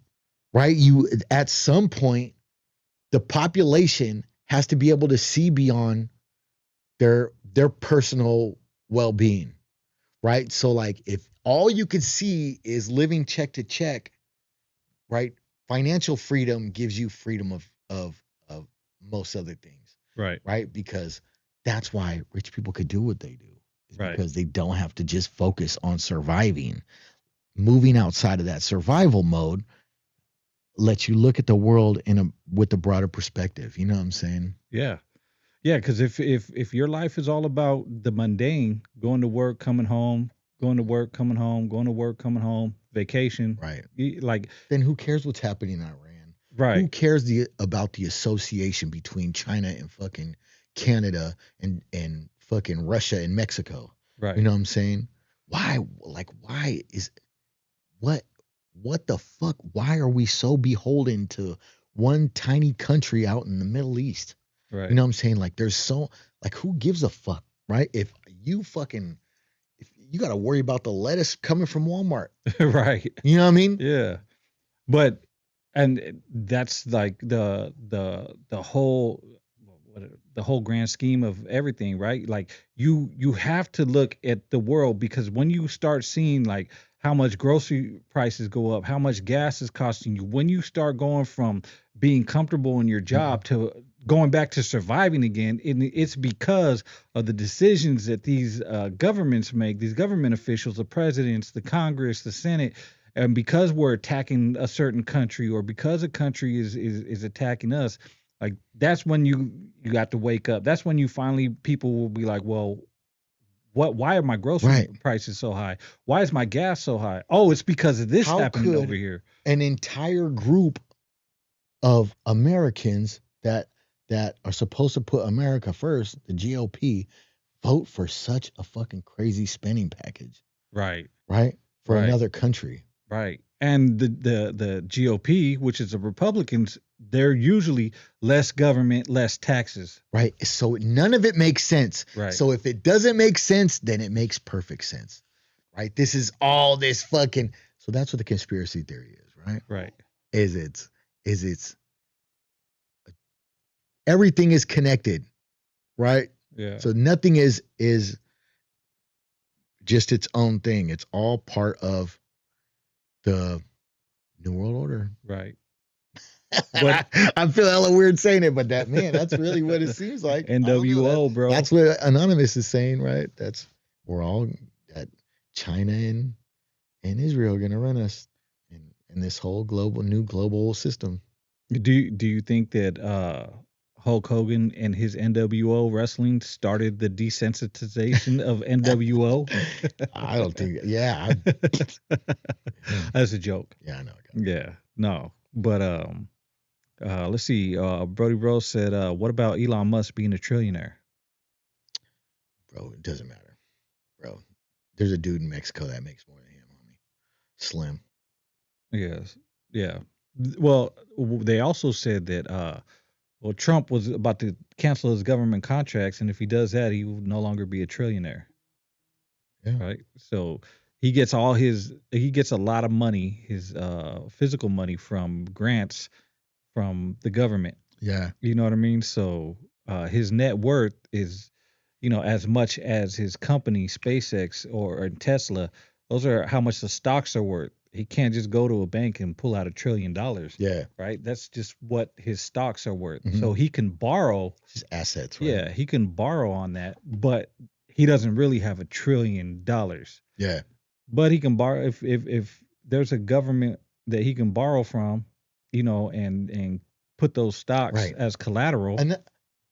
right? You at some point, the population has to be able to see beyond their personal well-being, right? So like if all you could see is living check to check, right? Financial freedom gives you freedom of most other things, right? Because that's why rich people could do what they do, because they don't have to just focus on surviving. Moving outside of that survival mode lets you look at the world with a broader perspective. You know what I'm saying? Yeah. Yeah, because if your life is all about the mundane, going to work, coming home, going to work, coming home, going to work, coming home, vacation, right? Like then who cares what's happening in Iran? Right? Who cares about the association between China and fucking Canada and fucking Russia and Mexico? Right. You know what I'm saying? Why is what the fuck? Why are we so beholden to one tiny country out in the Middle East? Right. You know what I'm saying? Like there's so like who gives a fuck, right? If you got to worry about the lettuce coming from Walmart. Right. You know what I mean? Yeah. But and that's like the whole grand scheme of everything, right? Like you have to look at the world, because when you start seeing like how much grocery prices go up, how much gas is costing you, when you start going from being comfortable in your job to going back to surviving again, it's because of the decisions that these governments make, these government officials, the presidents, the Congress, the Senate, and because we're attacking a certain country, or because a country is attacking us, like that's when you got to wake up. That's when you finally, people will be like, well, why are my grocery prices so high? Why is my gas so high? Oh, it's because of this happening over here. An entire group of Americans that are supposed to put America first, the GOP, vote for such a fucking crazy spending package. Right. For another country. Right. And the GOP, which is the Republicans, they're usually less government, less taxes. Right. So none of it makes sense. Right. So if it doesn't make sense, then it makes perfect sense. Right. This is all this fucking. So that's what the conspiracy theory is, right? Right. Is it's everything is connected, right? Yeah. So nothing is just its own thing. It's all part of the New World Order. Right. But I feel hella weird saying it, but that's really what it seems like. NWO, bro. That's what Anonymous is saying, right? We're all that China and Israel are gonna run us in this whole new global system. Do you think that Hulk Hogan and his NWO wrestling started the desensitization of NWO? I don't think. Yeah, that's a joke. Yeah, I know. Yeah, no, but let's see. Brody Bro said, "What about Elon Musk being a trillionaire?" Bro, it doesn't matter, bro. There's a dude in Mexico that makes more than him, homie. Slim. Yes. Yeah. Well, they also said that Trump was about to cancel his government contracts, and if he does that, he will no longer be a trillionaire. Yeah. right? So he gets a lot of money, his physical money from grants from the government. Yeah. You know what I mean? So his net worth is, as much as his company, SpaceX or Tesla. Those are how much the stocks are worth. He can't just go to a bank and pull out $1 trillion, Yeah. right? That's just what his stocks are worth. Mhm. So he can borrow. It's just assets, right? Yeah, he can borrow on that, but he doesn't really have $1 trillion. Yeah. But he can borrow if there's a government that he can borrow from, and put those stocks Right. as collateral. And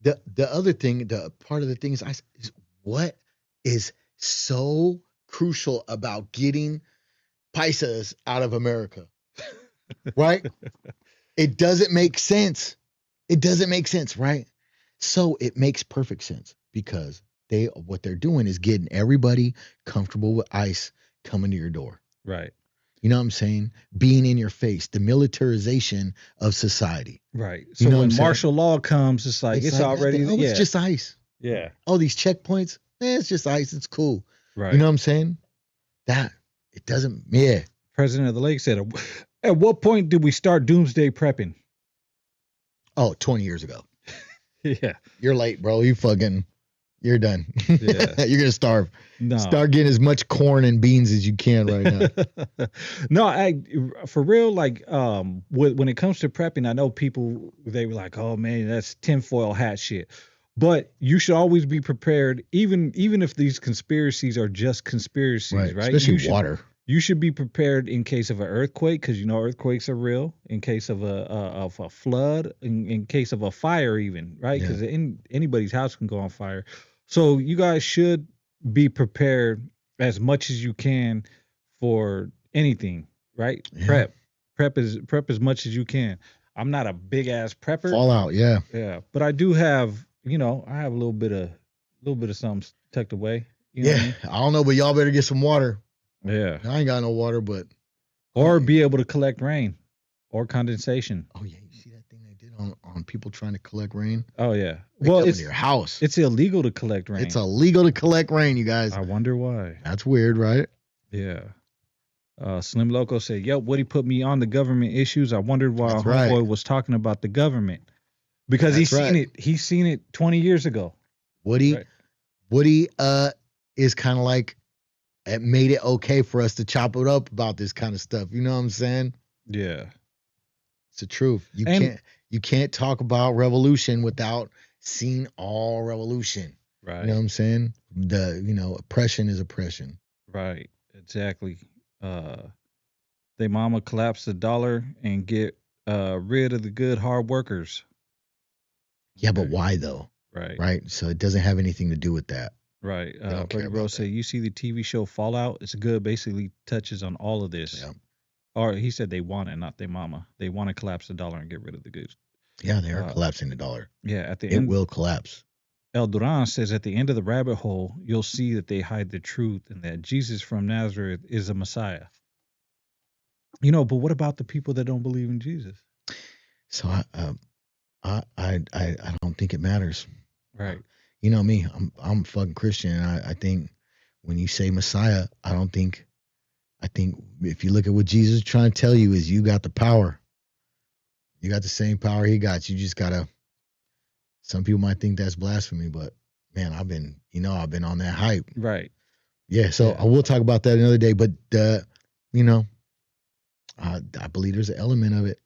the other thing, the part of the thing is what is so crucial about getting paisas out of America, right? It doesn't make sense. It doesn't make sense, right? So it makes perfect sense because what they're doing is getting everybody comfortable with ICE coming to your door. Right. You know what I'm saying? Being in your face, the militarization of society. Right. So You know what when I'm saying? martial law comes, it's like it's like already nothing. yeah. It's just ICE. Yeah. All these checkpoints, it's just ICE. It's cool. Right. You know what I'm saying? That it doesn't. Yeah. President of the Lake said, "At what point did we start doomsday prepping?" Oh, 20 years ago. Yeah. You're late, bro. You're done. Yeah. You're gonna starve. No. Start getting as much corn and beans as you can right now. No, for real, like when it comes to prepping, I know people they were like, "Oh man, that's tinfoil hat shit." But you should always be prepared, even if these conspiracies are just conspiracies, right? Especially water. You should be prepared in case of an earthquake, because earthquakes are real. In case of a flood, in case of a fire, even, right? Yeah. Because anybody's house can go on fire. So you guys should be prepared as much as you can for anything, right? Yeah. Prep as much as you can. I'm not a big ass prepper. Fallout, yeah. Yeah, but I do have, I have a little bit of something tucked away. You know what I mean? I don't know, but y'all better get some water. Yeah. I ain't got no water, but Or be able to collect rain or condensation. oh yeah, you see that thing they did on people trying to collect rain? Oh yeah. They Well, come it's into your house. it's illegal to collect rain. It's illegal to collect rain, you guys. I wonder why. That's weird, right? Yeah. Slim Loco said, "Yep, Woody put me on the government issues. I wondered why That's homeboy right. was talking about the government because That's he's seen right. it. He's seen it 20 years ago. Woody, Right. Woody, is kind of like it made it okay for us to chop it up about this kind of stuff. You know what I'm saying? Yeah. It's the truth. And- You can't talk about revolution without seeing all revolution. Right. You know what I'm saying? Oppression is oppression. Right. Exactly. They mama collapse the dollar and get rid of the good hard workers. Yeah, but Okay. why though? Right. Right? So it doesn't have anything to do with that. Right. don't care Freddie about Rose that. said, "You see the TV show Fallout? It's good. Basically touches on all of this." Yeah. Or he said they want it, not they mama. They want to collapse the dollar and get rid of the goods. Yeah, they are collapsing the dollar. Yeah. At the It end, will collapse. El Duran says at the end of the rabbit hole, you'll see that they hide the truth and that Jesus from Nazareth is a Messiah. But what about the people that don't believe in Jesus? So I don't think it matters. Right. You know me, I'm a fucking Christian, and I think when you say Messiah, I think if you look at what Jesus is trying to tell you is you got the power. You got the same power he got. You just gotta. Some people might think that's blasphemy, but man, I've been on that hype. Right. Yeah, so Yeah. I will talk about that another day, but I believe there's an element of it.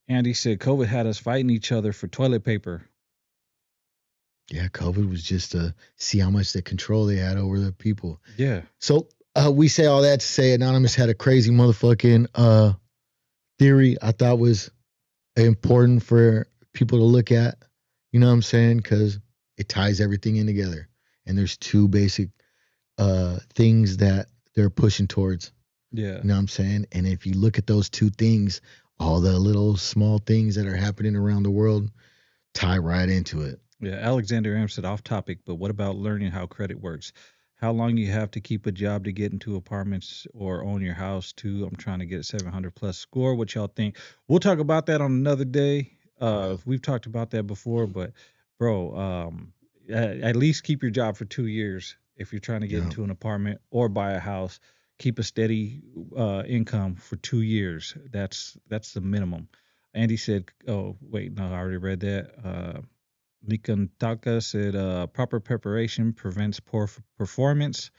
Andy said COVID had us fighting each other for toilet paper. Yeah, COVID was just to see how much the control they had over the people. Yeah. So we say all that to say Anonymous had a crazy motherfucking theory I thought was important for people to look at. You know what I'm saying? Because it ties everything in together. And there's two basic things that they're pushing towards. Yeah. You know what I'm saying? And if you look at those two things, all the little small things that are happening around the world tie right into it. Yeah. Alexander M said off topic, but what about learning how credit works? How long you have to keep a job to get into apartments or own your house too? I'm trying to get a 700 plus score. What y'all think? We'll talk about that on another day. We've talked about that before, but bro, at least keep your job for 2 years. if you're trying to get Yeah. into an apartment or buy a house. Keep a steady income for 2 years. That's the minimum. Andy said, "Oh wait, no, I already read that." Nikantaka said, "Proper preparation prevents poor performance."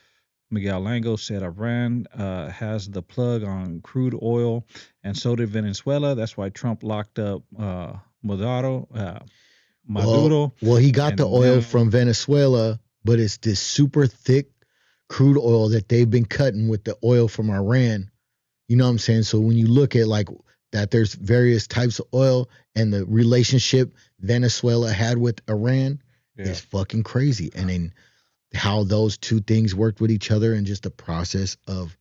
Miguel Lango said, "Iran has the plug on crude oil, and so did Venezuela. That's why Trump locked up Maduro, Well, Maduro, well, he got the and oil now from Venezuela, but it's this super thick crude oil that they've been cutting with the oil from Iran. You know what I'm saying? So when you look at like that, there's various types of oil and the relationship Venezuela had with Iran yeah, is fucking crazy. And then how those two things worked with each other and just the process of,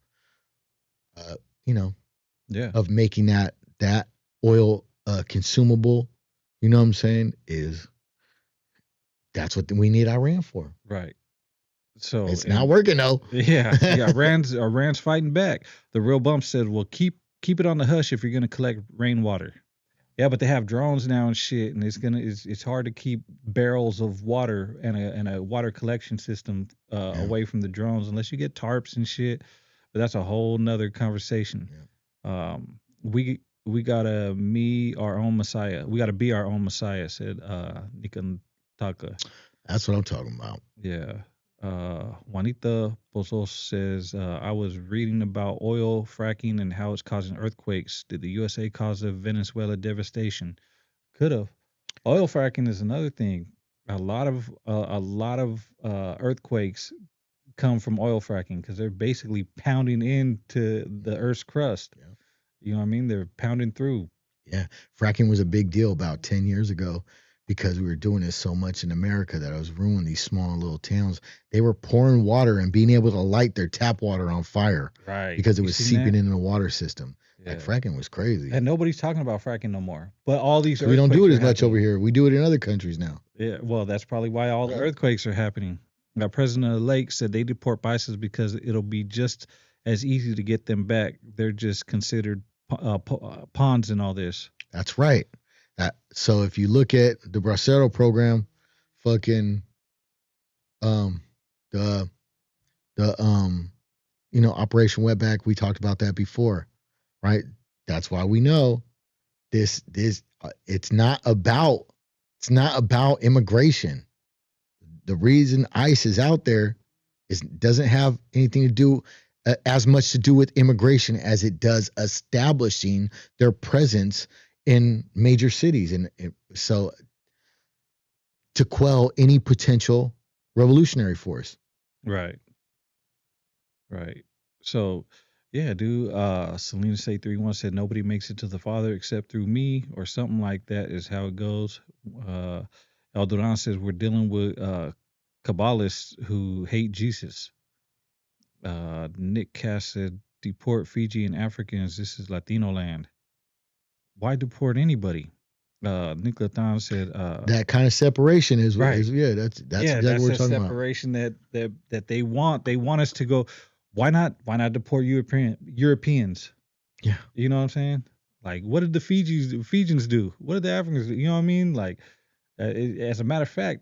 uh, you know, yeah, of making that oil consumable. You know what I'm saying? Is that's what we need Iran for. right. So It's not and working though. yeah, Iran's fighting back. The real bump said, "Well, keep it on the hush if you're gonna collect rainwater." Yeah, but they have drones now and shit, and it's hard to keep barrels of water and a water collection system Yeah, away from the drones unless you get tarps and shit. But that's a whole nother conversation. yeah. We gotta me our own messiah. We gotta be our own messiah," said Nikan Taka. That's what I'm talking about. Yeah. Juanita Pozos says, I was reading about oil fracking and how it's causing earthquakes. Did the USA cause the Venezuela devastation? Could have. Oil fracking is another thing. A lot of earthquakes come from oil fracking because they're basically pounding into the Earth's crust. Yeah. You know what I mean? They're pounding through. Yeah. Fracking was a big deal about 10 years ago because we were doing this so much in America that it was ruining these small little towns. They were pouring water and being able to light their tap water on fire Right. because it You was seen seeping that? into the water system. Like Yeah. fracking was crazy. And nobody's talking about fracking no more. But all these So we don't do earthquakes it are as much over happening. here. We do it in other countries now. Yeah, well, that's probably why all the Uh-huh. earthquakes are happening. Now, President of the Lake said they deport bisons because it'll be just as easy to get them back. They're just considered pawns in all this. That's right. So if you look at the Bracero program, fucking um the Operation Wetback, we talked about that before, right? That's why we know this it's not about immigration. The reason ICE is out there is doesn't have anything to do as much to do with immigration as it does establishing their presence in major cities, and so to quell any potential revolutionary force. Right, right. So, yeah, dude. Selena say 3-1 said nobody makes it to the Father except through me, or something like that is how it goes. Uh, El Duran says we're dealing with Kabbalists who hate Jesus. Nick Cass said, deport Fiji and Africans. This is Latino land. Why deport anybody? Nick Latan said, That kind of separation right. is yeah, that's Yeah, exactly that's what we're that talking about. separation that they want. They want us to go. Why not deport Europeans? Yeah, You know what I'm saying? Like, what did the Fijians do? What did the Africans do? You know what I mean? Like, as a matter of fact,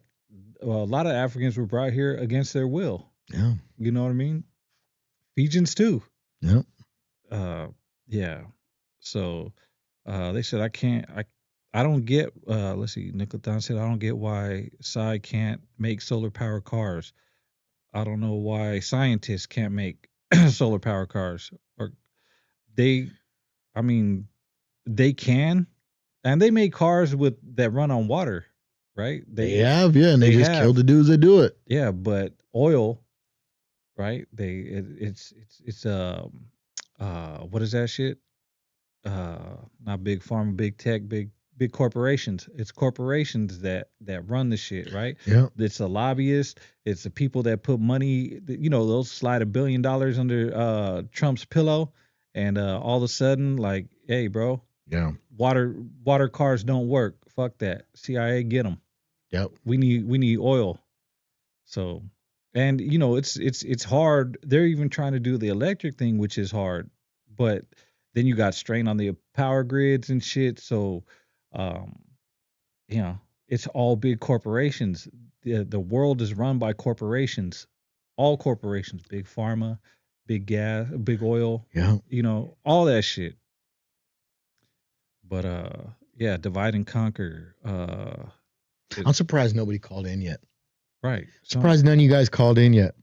a lot of Africans were brought here against their will. yeah, You know what I mean? Fijians too. yeah. Uh, yeah. So they said I don't get let's see, Nicolton said I don't get why Psy can't make solar power cars. I don't know why scientists can't make solar power cars. Or they I mean they can and they make cars with that run on water, right? They have, yeah, and they They just kill have, the dudes that do it. yeah, but oil, right? It's what is that shit? Not big pharma, big tech, big corporations. It's corporations that run the shit, right? Yeah, It's the lobbyists. It's the people that put money. Those slide $1 billion under Trump's pillow, and all of a sudden, like, hey, bro, yeah, water cars don't work. Fuck that. CIA, get them. yep, We need oil. So, and it's hard. They're even trying to do the electric thing, which is hard, but then you got strain on the power grids and shit. So, um, it's all big corporations. The world is run by corporations, all corporations, big pharma, big gas, big oil, Yeah. all that shit. But yeah, divide and conquer. I'm surprised nobody called in yet. Right. Surprised none of you guys called in yet.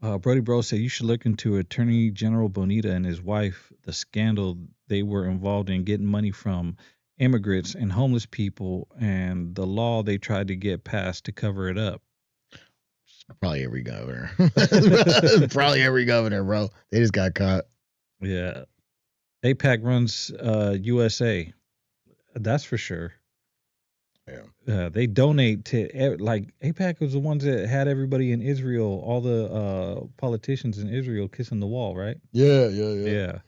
Brody Bro said you should look into Attorney General Bonita and his wife, the scandal they were involved in getting money from immigrants and homeless people, and the law they tried to get passed to cover it up. Probably every governor. Probably every governor, bro. They just got caught. Yeah. APAC runs USA. That's for sure. Yeah. They donate to, like, APAC was the ones that had everybody in Israel, all the politicians in Israel kissing the wall, right? Yeah. Yeah.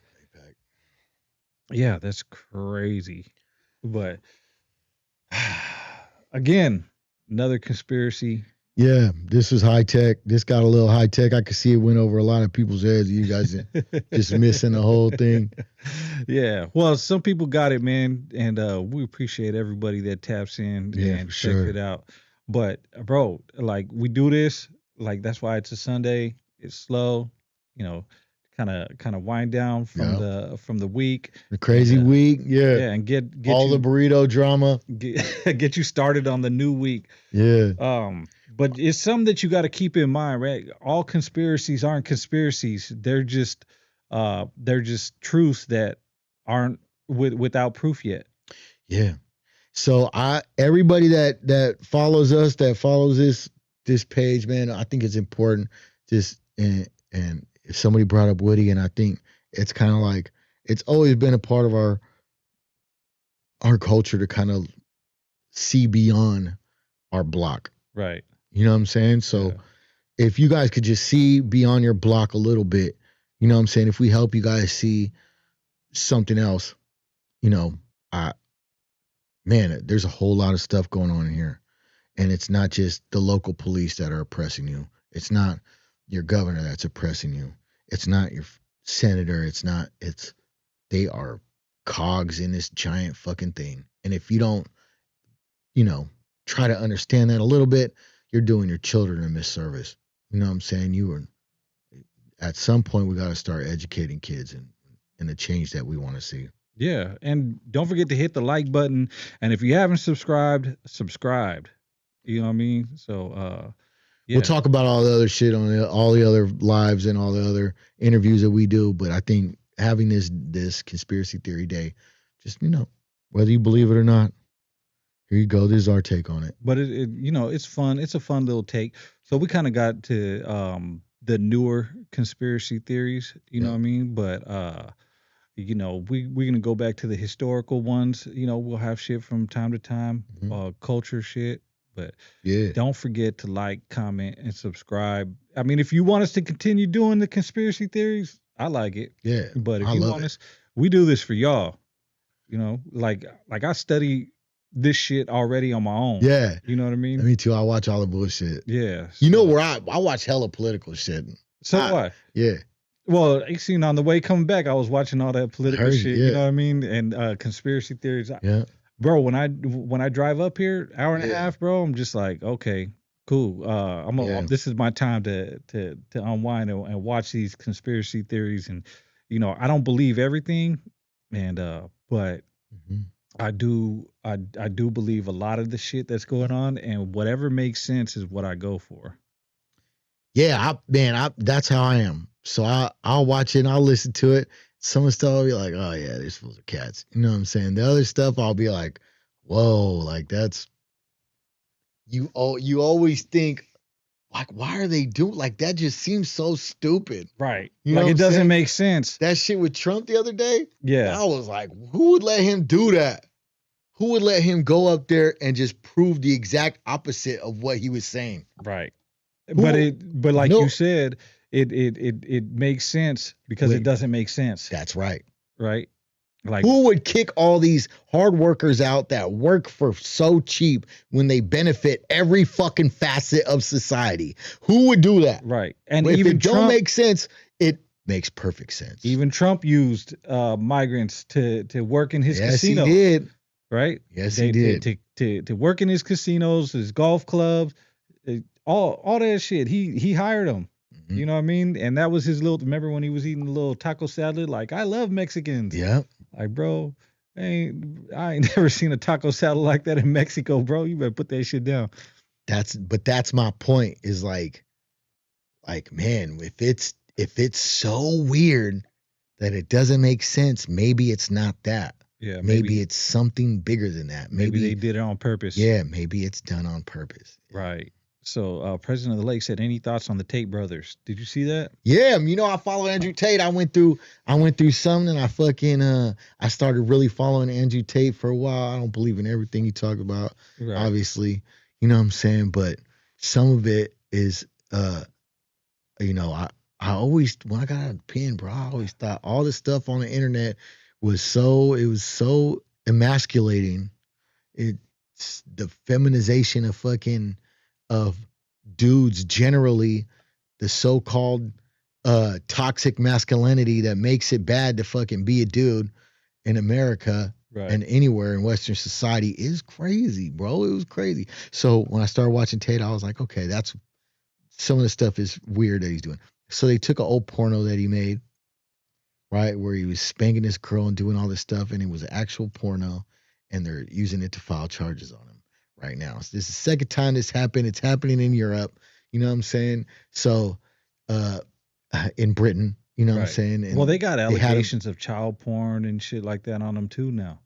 Yeah, that's crazy. But again, another conspiracy. Yeah, this was high tech. This got a little high tech. I could see it went over a lot of people's heads. You guys just missing the whole thing. Yeah. Well, some people got it, man, and we appreciate everybody that taps in and checks it out. But bro, like, we do this, like, that's why it's a Sunday. It's slow, kind of wind down from the week. The crazy week, yeah. Yeah, and get all the burrito drama. Get you started on the new week. Yeah. But it's something that you got to keep in mind, right? All conspiracies aren't conspiracies. They're just truths that aren't without proof yet. Yeah. So everybody that follows us, that follows this page, man, I think it's important. And if somebody brought up Woody, and I think it's kind of like it's always been a part of our culture to kind of see beyond our block. Right. You know what I'm saying? So if you guys could just see beyond your block a little bit, you know what I'm saying? If we help you guys see something else, there's a whole lot of stuff going on in here. And it's not just the local police that are oppressing you. It's not your governor that's oppressing you. It's not your senator. They are cogs in this giant fucking thing. And if you don't, try to understand that a little bit, you're doing your children a misservice. You know what I'm saying? At some point, we got to start educating kids in the change that we want to see. Yeah. And don't forget to hit the like button. And if you haven't subscribed. You know what I mean? So, yeah. We'll talk about all the other shit on all the other lives and all the other interviews that we do. But I think having this conspiracy theory day, just, whether you believe it or not, here you go. This is our take on it. But it's fun. It's a fun little take. So we kind of got to the newer conspiracy theories, you know what I mean? But we're gonna go back to the historical ones. We'll have shit from time to time, culture shit. But don't forget to like, comment, and subscribe. I mean, if you want us to continue doing the conspiracy theories, I like it. Yeah. But if you want us, we do this for y'all. Like I study this shit already on my own. Yeah. You know what I mean? Me too. I watch all the bullshit. Yeah. Where I watch hella political shit. So what? Yeah. Well, you seen on the way coming back, I was watching all that political shit. Yeah. You know what I mean? And conspiracy theories. Yeah. Bro, when I drive up here, hour and a half, bro, I'm just like, okay, cool. This is my time to unwind and watch these conspiracy theories. And I don't believe everything, and but I do believe a lot of the shit that's going on, and whatever makes sense is what I go for. Yeah, that's how I am. So I'll watch it and I'll listen to it. Some of the stuff I'll be like, oh yeah, these fools are cats. You know what I'm saying? The other stuff I'll be like, whoa, like that's you always think, like, why are they doing like that? Just seems so stupid. Right. Like it doesn't make sense. That shit with Trump the other day. Yeah. I was like, who would let him do that? Who would let him go up there and just prove the exact opposite of what he was saying? Right. But you said, it makes sense because it doesn't make sense. That's right. Right. Like, who would kick all these hard workers out that work for so cheap when they benefit every fucking facet of society? Who would do that? Right. And if even it don't make sense, it makes perfect sense. Even Trump used migrants to work in his casino. Yes, he did. Right? Yes, he did. To work in his casinos, his golf clubs. all that shit. He hired him. Mhm. You know what I mean? And that was his little. Remember when he was eating the little taco salad? Like, I love Mexicans. Yep. Like, bro, I ain't never seen a taco salad like that in Mexico, bro. You better put that shit down. That's my point. Is like man, if it's so weird that it doesn't make sense, maybe it's not that. Yeah, Maybe it's something bigger than that. maybe they did it on purpose. Yeah, maybe it's done on purpose. Right. So, President of the Lake said, "Any thoughts on the Tate brothers? Did you see that?" Yeah, I follow Andrew Tate. I went through something and I fucking I started really following Andrew Tate for a while. I don't believe in everything he talked about, Right. obviously. You know what I'm saying? But some of it is I always, when I got out of the pen, bro, I always thought all the stuff on the internet was so emasculating. It's the feminization of dudes generally, the so-called toxic masculinity that makes it bad to fucking be a dude in America Right. and anywhere in Western society is crazy, bro. It was crazy. So when I started watching Tate, I was like, okay, that's some of the stuff is weird that he's doing. So they took an old porno that he made, right, where he was spanking this girl and doing all this stuff, and it was an actual porno, and they're using it to file charges on him right now. So this is the second time this happened. It's happening in Europe. You know what I'm saying? So in Britain, you know what I'm Right. saying? And Well, they got had him- allegations of child porn and shit like that on them too now.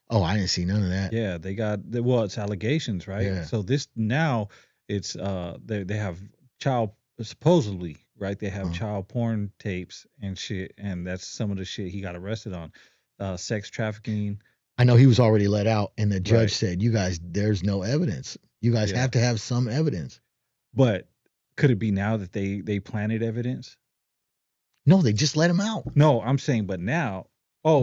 Oh, I didn't see none of that. Yeah, they got well, it's allegations, right? Yeah. So this now it's they have child supposedly, right? They have child porn tapes and shit, and that's some of the shit he got arrested on. Sex trafficking. I know he was already let out, and the judge Right. said, "You guys, there's no evidence. You guys Yeah. have to have some evidence." But could it be now that they planted evidence? No, they just let him out. No, I'm saying, but now,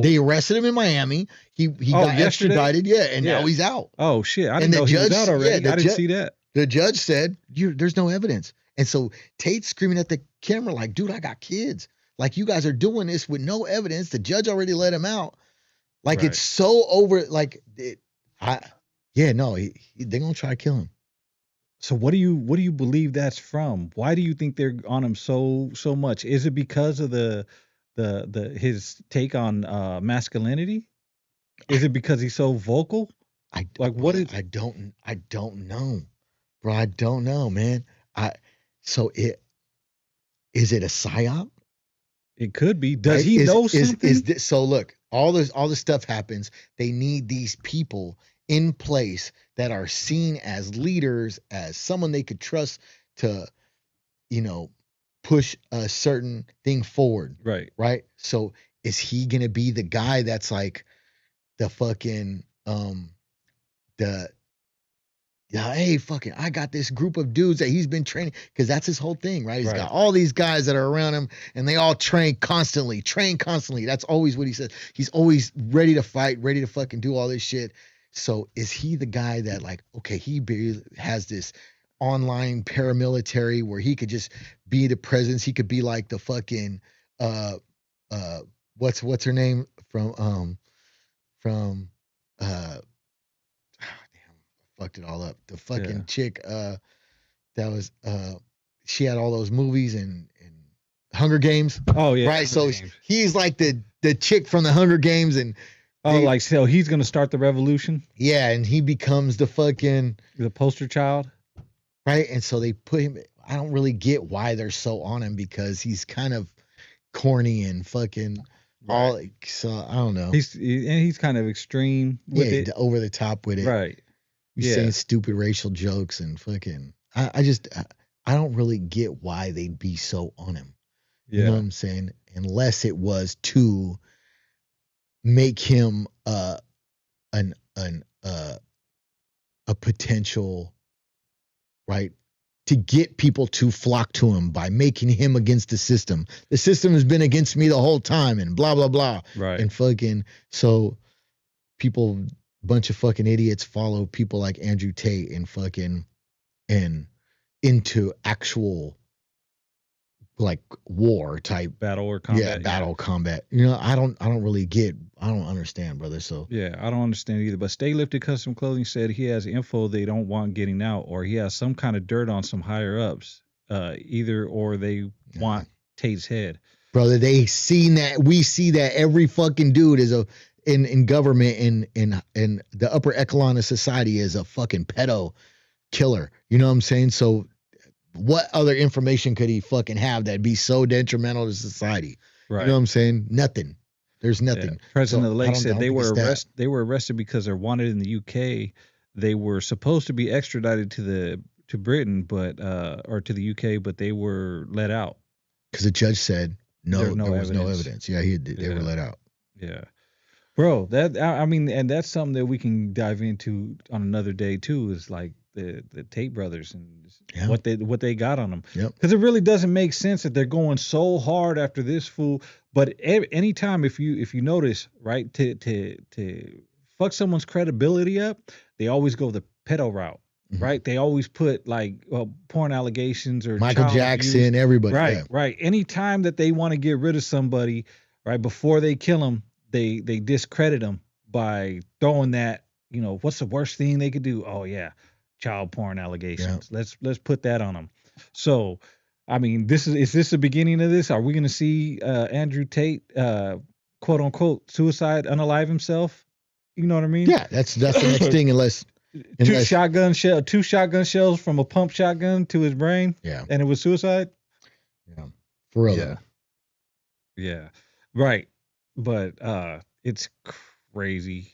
They arrested him in Miami. He got yesterday? extradited, yeah, and Yeah. now he's out. oh shit, I And didn't the know he was judge- out already. yeah, the I didn't ju- see that. The judge said, "There's no evidence." And so Tate's screaming at the camera like, "Dude, I got kids. Like, you guys are doing this with no evidence. The judge already let him out." Like, Right. it's so over. Like, they're gonna try to kill him. So what do you believe that's from? Why do you think they're on him so much? Is it because of the his take on masculinity? Is it because he's so vocal? I don't know, bro. I don't know, man. Is it a psyop? It could be. Does Right? he know something? So look, all this stuff happens. They need these people in place that are seen as leaders, as someone they could trust to, push a certain thing forward. Right. Right. So is he gonna be the guy that's like the fucking hey, fucking, I got this group of dudes that he's been training, because that's his whole thing, right? He's Right. got all these guys that are around him, and they all train constantly. That's always what he says. He's always ready to fight, ready to fucking do all this shit. So is he the guy that, like, okay, has this online paramilitary where he could just be the presence? He could be like the fucking what's her name from fucked it all up. The fucking Yeah. chick that was she had all those movies and Hunger Games. Oh yeah. Right. So Hunger Games. he's like the chick from the Hunger Games, and like, so he's gonna start the revolution, yeah, and he becomes the fucking the poster child. right. And so they put him. I don't really get why they're so on him, because he's kind of corny and fucking all. So I don't know. He's kind of extreme with it. Over the top with it. Right. He's Yeah. saying stupid racial jokes and fucking. I don't really get why they'd be so on him. You know what Yeah. I'm saying? Unless it was to make him a potential, right, to get people to flock to him by making him against the system. The system has been against me the whole time, and blah blah blah. Right. And fucking, so people, bunch of fucking idiots follow people like Andrew Tate and fucking and into actual like war type. battle or combat. Yeah, battle combat. You know, I don't understand, brother. So Yeah, I don't understand either. But Stay Lifted Custom Clothing said he has info they don't want getting out, or he has some kind of dirt on some higher ups. Either or they want Tate's head. brother, they seen that. We see that every fucking dude is in government in the upper echelon of society is a fucking pedo killer. You know what I'm saying? So what other information could he fucking have that'd be so detrimental to society? Right. You know what I'm saying? Nothing. There's nothing. Yeah. President of the Lake I said don't they think were it's that. they were arrested because they're wanted in the UK. They were supposed to be extradited to Britain, but or to the UK, but they were let out. Because the judge said There's there was no evidence. Yeah, they were let out. Yeah. Bro, that I mean, and that's something that we can dive into on another day too. Is like the Tate brothers and Yeah. what they got on them. Yep. Because it really doesn't make sense that they're going so hard after this fool. But anytime if you notice, right, to fuck someone's credibility up, they always go the pedo route, Mhm. right? They always put like porn allegations or Michael child Jackson, abuse. everybody. Right, Yeah. right. Anytime that they want to get rid of somebody, right, before they kill them, they discredit them by throwing that, you know, what's the worst thing they could do? Oh yeah, child porn allegations. Let's put that on them. So, I mean, is this the beginning of this? Are we going to see Andrew Tate, quote unquote, suicide, unalive himself? You know what I mean? Yeah, that's the next thing, unless two shotgun shells from a pump shotgun to his brain. Yeah. And it was suicide. Yeah. For real. Yeah. Yeah. Right. But it's crazy.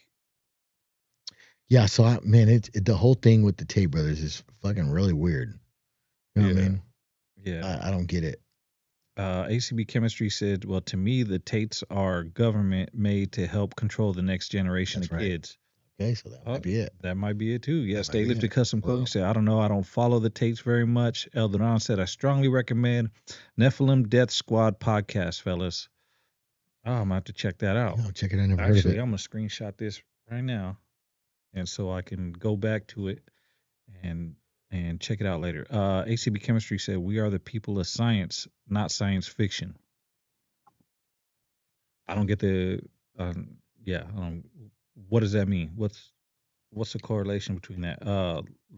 Yeah, so the whole thing with the Tate brothers is fucking really weird. You know what I mean? Yeah. I don't get it. ACB Chemistry said, well, to me, the Tates are government made to help control the next generation That's of right. kids. Okay, so that might be it. That might be it too. Yeah, That might Stay be Lifted it. Custom Clothing Well. said, I don't know. I don't follow the Tates very much. Eldoron said, I strongly recommend Nephilim Death Squad podcast, fellas. Oh, I'm going to have to check that out. No, check it. I never heard of Actually, it. I'm going to screenshot this right now. And so I can go back to it and check it out later. ACB Chemistry said, we are the people of science, not science fiction. I don't get the, what does that mean? What's the correlation between that?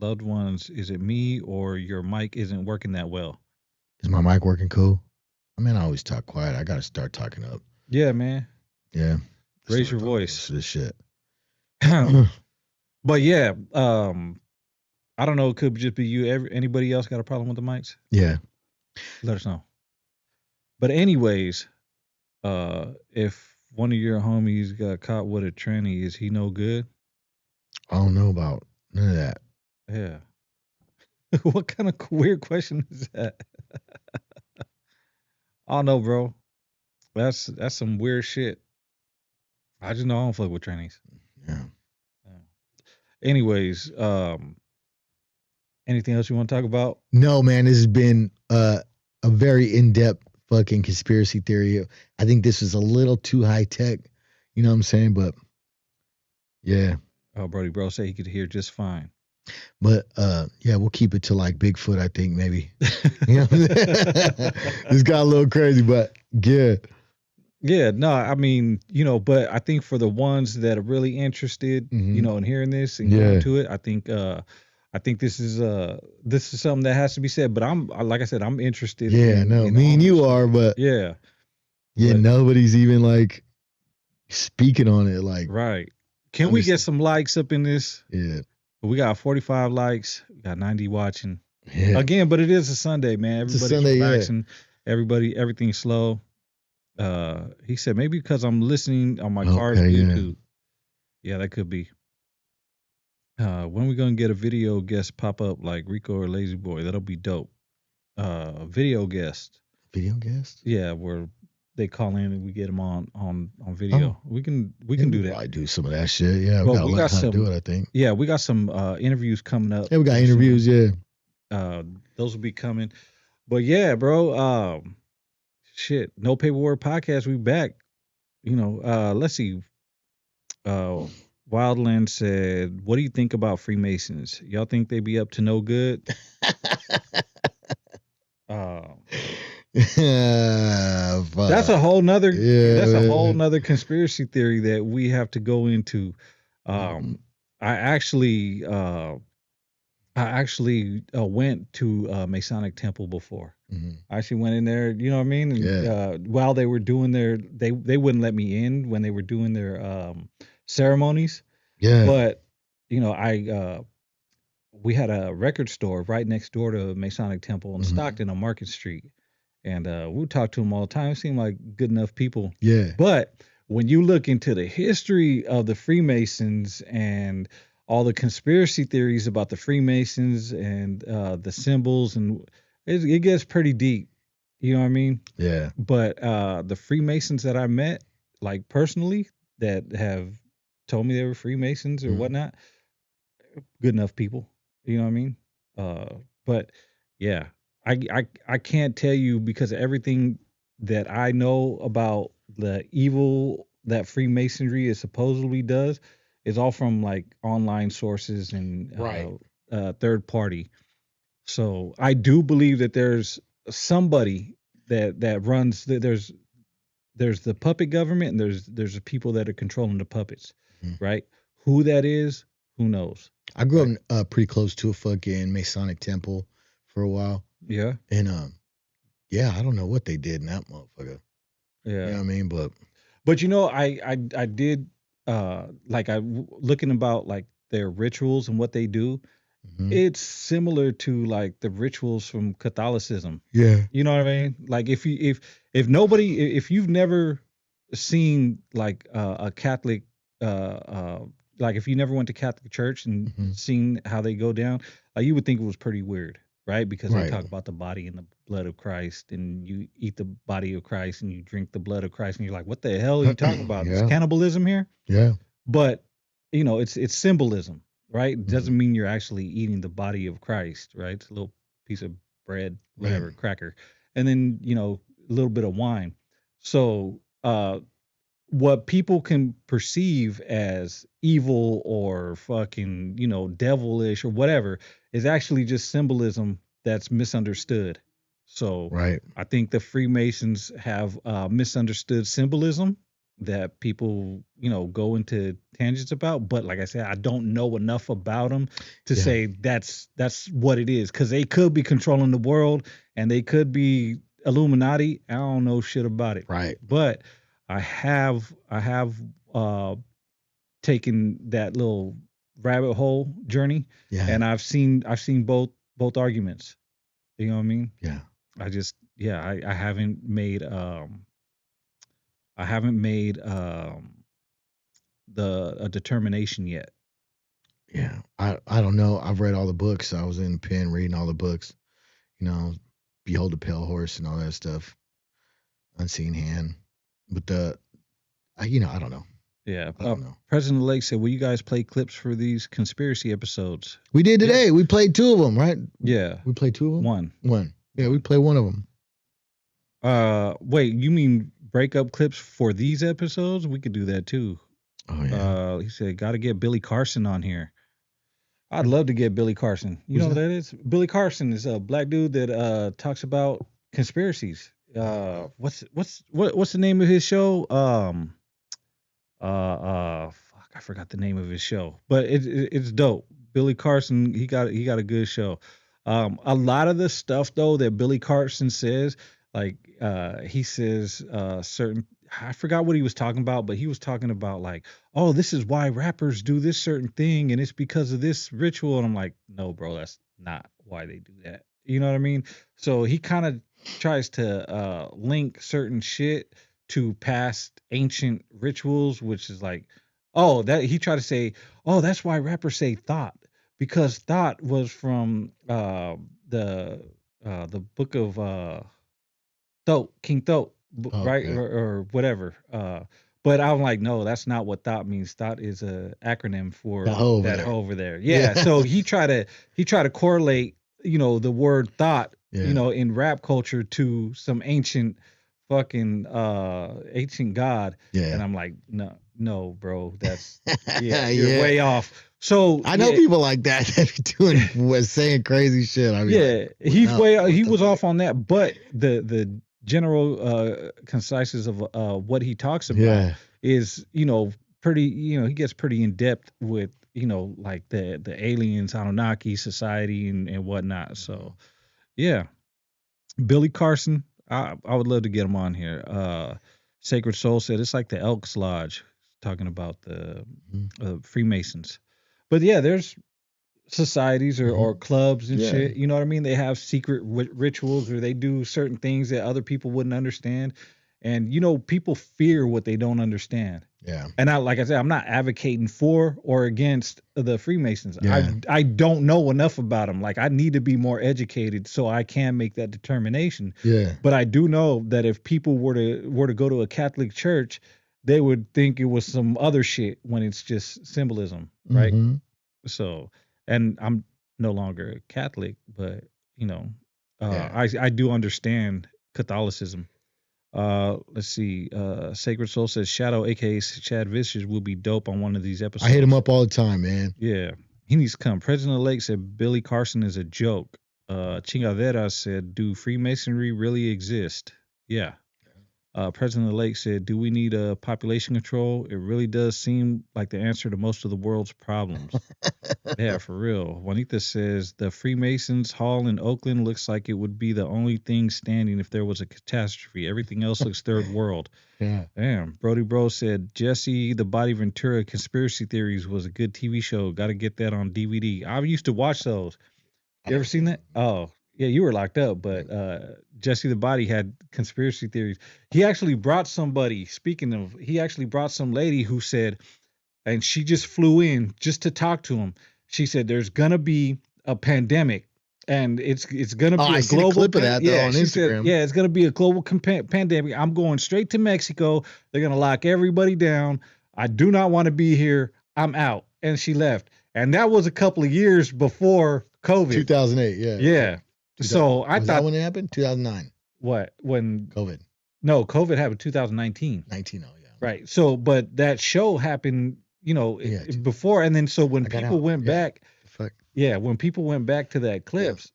Loved ones, is it me or your mic isn't working that well? Is my mic working cool? I mean, I always talk quiet. I got to start talking up. Yeah, man. Yeah. Raise your voice. This shit. But yeah, I don't know. It could just be you. Anybody else got a problem with the mics? Yeah. Let us know. But anyways, if one of your homies got caught with a tranny, is he no good? I don't know about none of that. Yeah. What kind of weird question is that? I don't know, bro. That's some weird shit. I just know I don't fuck with trannies. Yeah. Anyways, anything else you want to talk about? No, man, this has been a very in-depth fucking conspiracy theory. I think this is a little too high tech. You know what I'm saying? But yeah. Oh, Brody bro said he could hear just fine. But yeah, we'll keep it to like Bigfoot, I think, maybe. You know? This got a little crazy, but yeah. Yeah, no, I mean, you know, but I think for the ones that are really interested, Mhm. you know, in hearing this and Yeah. going to it, I think this is something that has to be said. But like I said, I'm interested. Yeah, in, no, in me and all you this. are, but Yeah, yeah, but- nobody's even like speaking on it. Like, right. Can we get some likes up in this? yeah, We got 45 likes. We got 90 watching. yeah, Again, but it is a Sunday, man. It's a Everybody's Sunday, yeah. relaxing. Everything's slow. He said maybe because I'm listening on my car's Okay, yeah. Bluetooth. Yeah, that could be. When we gonna get a video guest pop up like Rico or Lazy Boy? That'll be dope. Video guest. video guest. Yeah, where they call in and we get them on video. We can do that. I do some of that shit. Yeah, Well, we got to we learn got how some- to do it. I think. Yeah, we got some interviews coming up. Yeah, we got soon. interviews. Yeah. Those will be coming. But yeah, bro. Shit, No Paperwork podcast. We back. You know, let's see. Wildland said, "What do you think about Freemasons? Y'all think they be up to no good?" Fuck. That's a whole nother. Yeah, That's a man. whole nother conspiracy theory that we have to go into. I actually, went to a Masonic temple before. Mhm. I actually went in there. You know what I mean? And, Yeah. while they were doing they wouldn't let me in when they were doing their ceremonies. Yeah. But we had a record store right next door to Masonic Temple in Mhm. Stockton on Market Street. And we would talk to them all the time. It seemed like good enough people. Yeah. But when you look into the history of the Freemasons and all the conspiracy theories about the Freemasons and the symbols, and it gets pretty deep. You know what I mean? Yeah. But the Freemasons that I met, like personally, that have told me they were Freemasons or Mhm. whatnot, good enough people. You know what I mean? But yeah, I can't tell you because everything that I know about the evil that Freemasonry is supposedly does is all from like online sources and Right. third party. So I do believe that there's somebody that runs. There's the puppet government and there's the people that are controlling the puppets, Mhm. right? Who that is, who knows? I grew Right. up pretty close to a fucking Masonic temple for a while, Yeah, and yeah, I don't know what they did in that motherfucker. You know yeah. what I mean? But But you know, I did like looking about like their rituals and what they do. mhm. It's similar to like the rituals from Catholicism. Yeah. You know what I mean? Like if you've never seen like a Catholic like if you never went to Catholic church and Mhm. seen how they go down, you would think it was pretty weird, right? Because they Right. talk about the body and the blood of Christ, and you eat the body of Christ and you drink the blood of Christ, and you're like, what the hell are you talking about? Is Yeah. cannibalism here? Yeah. But you know, it's symbolism, right? It Mhm. doesn't mean you're actually eating the body of Christ, right? It's a little piece of bread, whatever, Right. cracker, and then you know a little bit of wine. So what people can perceive as evil or fucking devilish or whatever is actually just symbolism that's misunderstood. So Right. I think the Freemasons have misunderstood symbolism that people go into tangents about, but like I said, I don't know enough about them to Yeah. say that's what it is, because they could be controlling the world and they could be Illuminati. I don't know shit about it, Right. but I have uh taken that little rabbit hole journey, Yeah. and I've seen both arguments. You know what I mean? Yeah. I just yeah, I haven't made the a determination yet. Yeah. I don't know. I've read all the books. I was in the pen reading all the books. You know, Behold the Pale Horse and all that stuff. Unseen Hand. But I don't know. Yeah. I don't know. President Lake said, "Will you guys play clips for these conspiracy episodes?" We did today. We played 2 of them, right? Yeah. We played 2 of them. One. Yeah, we played 1 of them. Wait, you mean breakup clips for these episodes? We could do that too. Oh yeah. He said, "Got to get Billy Carson on here." I'd love to get Billy Carson. You Who's know who that is? Billy Carson is a black dude that talks about conspiracies. What's the name of his show? Fuck, I forgot the name of his show, but it's dope. Billy Carson, he got a good show. A lot of the stuff though that Billy Carson says, like he says certain. I forgot what he was talking about, but he was talking about like, oh, this is why rappers do this certain thing, and it's because of this ritual. And I'm like, no, bro, that's not why they do that. You know what I mean? So he kind of tries to link certain shit to past ancient rituals, which is like, oh, that he tried to say, oh, that's why rappers say thought, because thought was from the book of Thoth, King Thoth, right, Okay. or whatever. But I'm like, no, that's not what thought means. Thought is a acronym for That hoe over that there. hoe over there. Yeah. Yeah. So he tried to correlate, the word thought, Yeah. in rap culture to some ancient fucking ancient god. Yeah. And I'm like, no, bro, that's Yeah. you're way off. So I know yeah, people like that that be doing was saying crazy shit. I mean, yeah, like, he what the was fuck? off on that, but the general concises of what he talks about Yeah. is, pretty, he gets pretty in depth with, like the aliens, Anunnaki society and whatnot. So yeah, Billy Carson, I would love to get him on here. Sacred Soul said it's like the Elks Lodge, talking about the Freemasons. But yeah, there's societies or clubs and Yeah. shit. You know what I mean? They have secret rituals, or they do certain things that other people wouldn't understand. And people fear what they don't understand. Yeah. And like I said, I'm not advocating for or against the Freemasons. Yeah. I don't know enough about them. Like, I need to be more educated so I can make that determination. Yeah. But I do know that if people were to go to a Catholic church, they would think it was some other shit when it's just symbolism, right? Mhm. So, and I'm no longer Catholic, but Yeah. I do understand Catholicism. Let's see. Sacred Soul says Shadow, aka Chad Vicious, will be dope on one of these episodes. I hit him up all the time, man. Yeah, he needs to come. President Lake said Billy Carson is a joke. Chingadera said, do Freemasonry really exist? Yeah. President Lake said, do we need a population control? It really does seem like the answer to most of the world's problems. Yeah, for real. Juanita says, the Freemasons Hall in Oakland looks like it would be the only thing standing if there was a catastrophe. Everything else looks third world. Yeah. Damn. Brody Bro said, Jesse the Body Ventura Conspiracy Theories was a good TV show. Got to get that on DVD. I used to watch those. You ever seen that? Oh, yeah, you were locked up, but Jesse the Body had conspiracy theories. He actually brought somebody, he actually brought some lady who said, and she just flew in just to talk to him. She said, there's going to be a pandemic, and it's going to be I a seen global a clip of that, though, yeah, on she Instagram. said, yeah, it's going to be a global pandemic. I'm going straight to Mexico. They're going to lock everybody down. I do not want to be here. I'm out. And she left. And that was a couple of years before COVID. 2008. Yeah. Yeah. So I Was thought, that when it happened? 2009. what? When? COVID. No, COVID happened 2019. 19. Oh yeah. Right. So, but that show happened, Yeah, before. And then so when I got people out. went Yeah. back, Fuck. yeah, when people went back to that clips,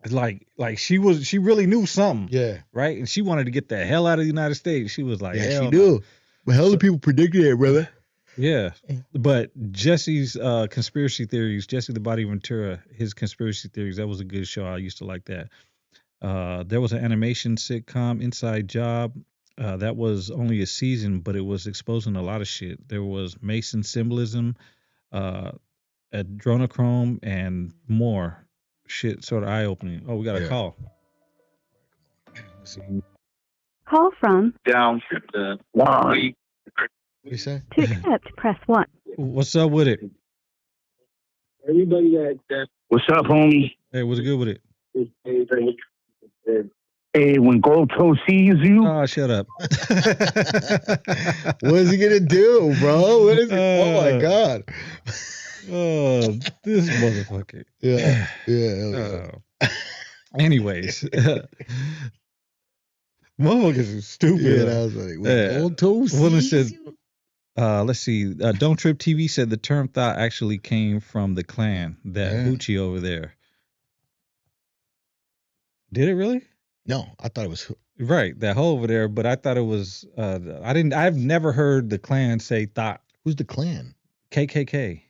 it's like she really knew something, Yeah. right? And she wanted to get the hell out of the United States. She was like, Yeah, hell she no. do. But hell, the people predicted it, brother. Yeah. But Jesse's conspiracy theories, Jesse the Body Ventura, his conspiracy theories, that was a good show. I used to like that. There was an animation sitcom, Inside Job. That was only a season, but it was exposing a lot of shit. There was Mason symbolism, adrenochrome, and more shit. Sort of eye opening. Oh, we got a call. Let's see. Call from down the line. What you say? to accept, press 1. What's up with it? Everybody that what's up, homie? Hey, what's good with it? Hey, when Gold Toe sees you, Oh, shut up. What is he gonna do, bro? What is it? Oh my god. Oh, this motherfucker. Yeah. Yeah. Anyways, motherfuckers are stupid. Yeah, that was like Yeah. old toast. Well, it said, let's see. Don't Trip TV said the term thought actually came from the Klan, that hoochie over there. Did it really? No, I thought it was. Right, that hole over there. But I thought it was. I've never heard the Klan say thought. Who's the Klan? KKK.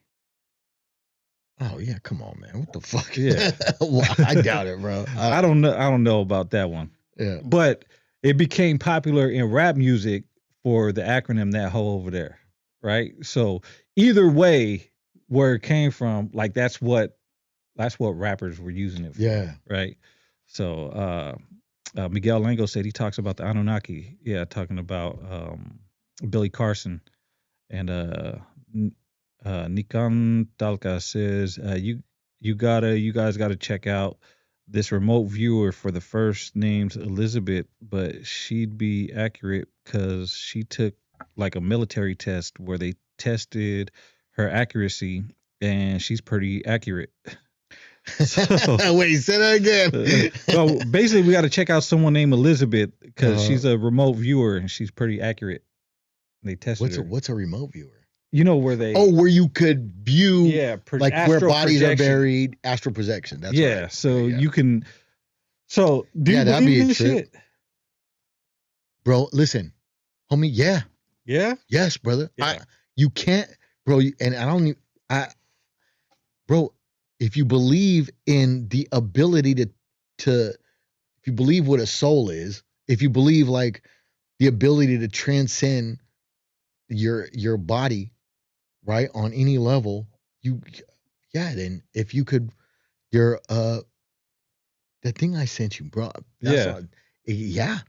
Oh yeah, come on, man. What the fuck? Yeah. Well, I doubt it, bro. I don't know. I don't know about that one. Yeah. But it became popular in rap music for the acronym that hole over there, right? So either way, where it came from, like that's what rappers were using it for, Yeah. right? So Miguel Lango said he talks about the Anunnaki, talking about Billy Carson, and Nikan Talca says you guys gotta check out this remote viewer for the first name's Elizabeth, but she'd be accurate because she took like a military test where they tested her accuracy, and she's pretty accurate. So, Wait, say that again. so basically, we got to check out someone named Elizabeth because she's a remote viewer and she's pretty accurate. They tested her. What's a remote viewer? You know where they? Oh, where you could view, like where astral bodies are projection. buried, astral projection. That's right. So Yeah. you can. So do you that'd believe be in a this trip. shit? bro. Listen, homie. Yeah, Yeah. yes, brother. Yeah. You can't, bro. And I don't. Bro. If you believe in the ability to, if you believe what a soul is, if you believe like the ability to transcend your body, right, on any level, then if you could, your that thing I sent you, bro. That's Yeah. all, yeah,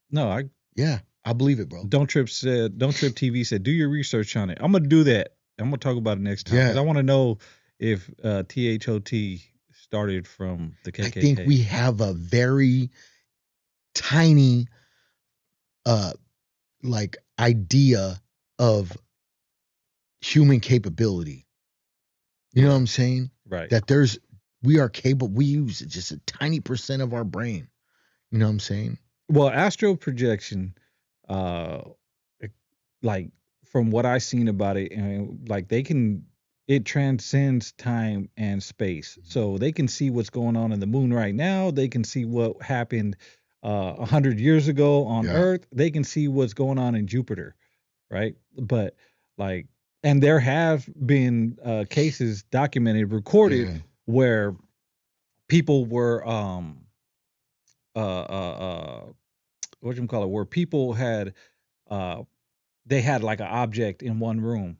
No, I believe it, bro. Don't Trip TV said, do your research on it. I'm gonna do that. I'm gonna talk about it next time because Yeah. I want to know if THOT started from the KKK. I think we have a very tiny like idea of human capability. You know what I'm saying? Right. That we are capable. We use just a tiny % of our brain. You know what I'm saying? Well, astral projection, like from what I've seen about it, and like it transcends time and space. So they can see what's going on in the moon right now. They can see what happened 100 years ago on Yeah. Earth. They can see what's going on in Jupiter, right? But like, and there have been cases documented, recorded, Yeah. where people were what you call it, where people had they had like an object in one room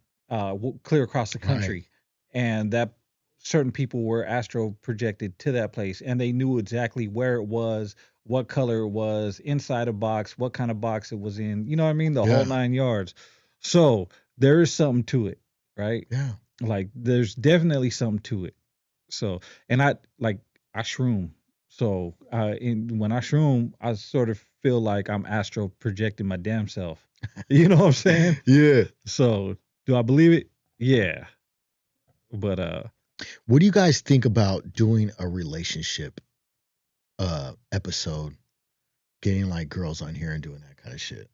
clear across the country, and that certain people were astro projected to that place, and they knew exactly where it was, what color it was, inside a box, what kind of box it was in, you know what I mean, the Yeah. whole 9 yards. So there is something to it, right? Yeah. Like there's definitely something to it. So, and I shroom. So, when I shroom, I sort of feel like I'm astro projecting my damn self. You know what I'm saying? Yeah. So, do I believe it? Yeah. But What do you guys think about doing a relationship episode, getting like girls on here and doing that kind of shit?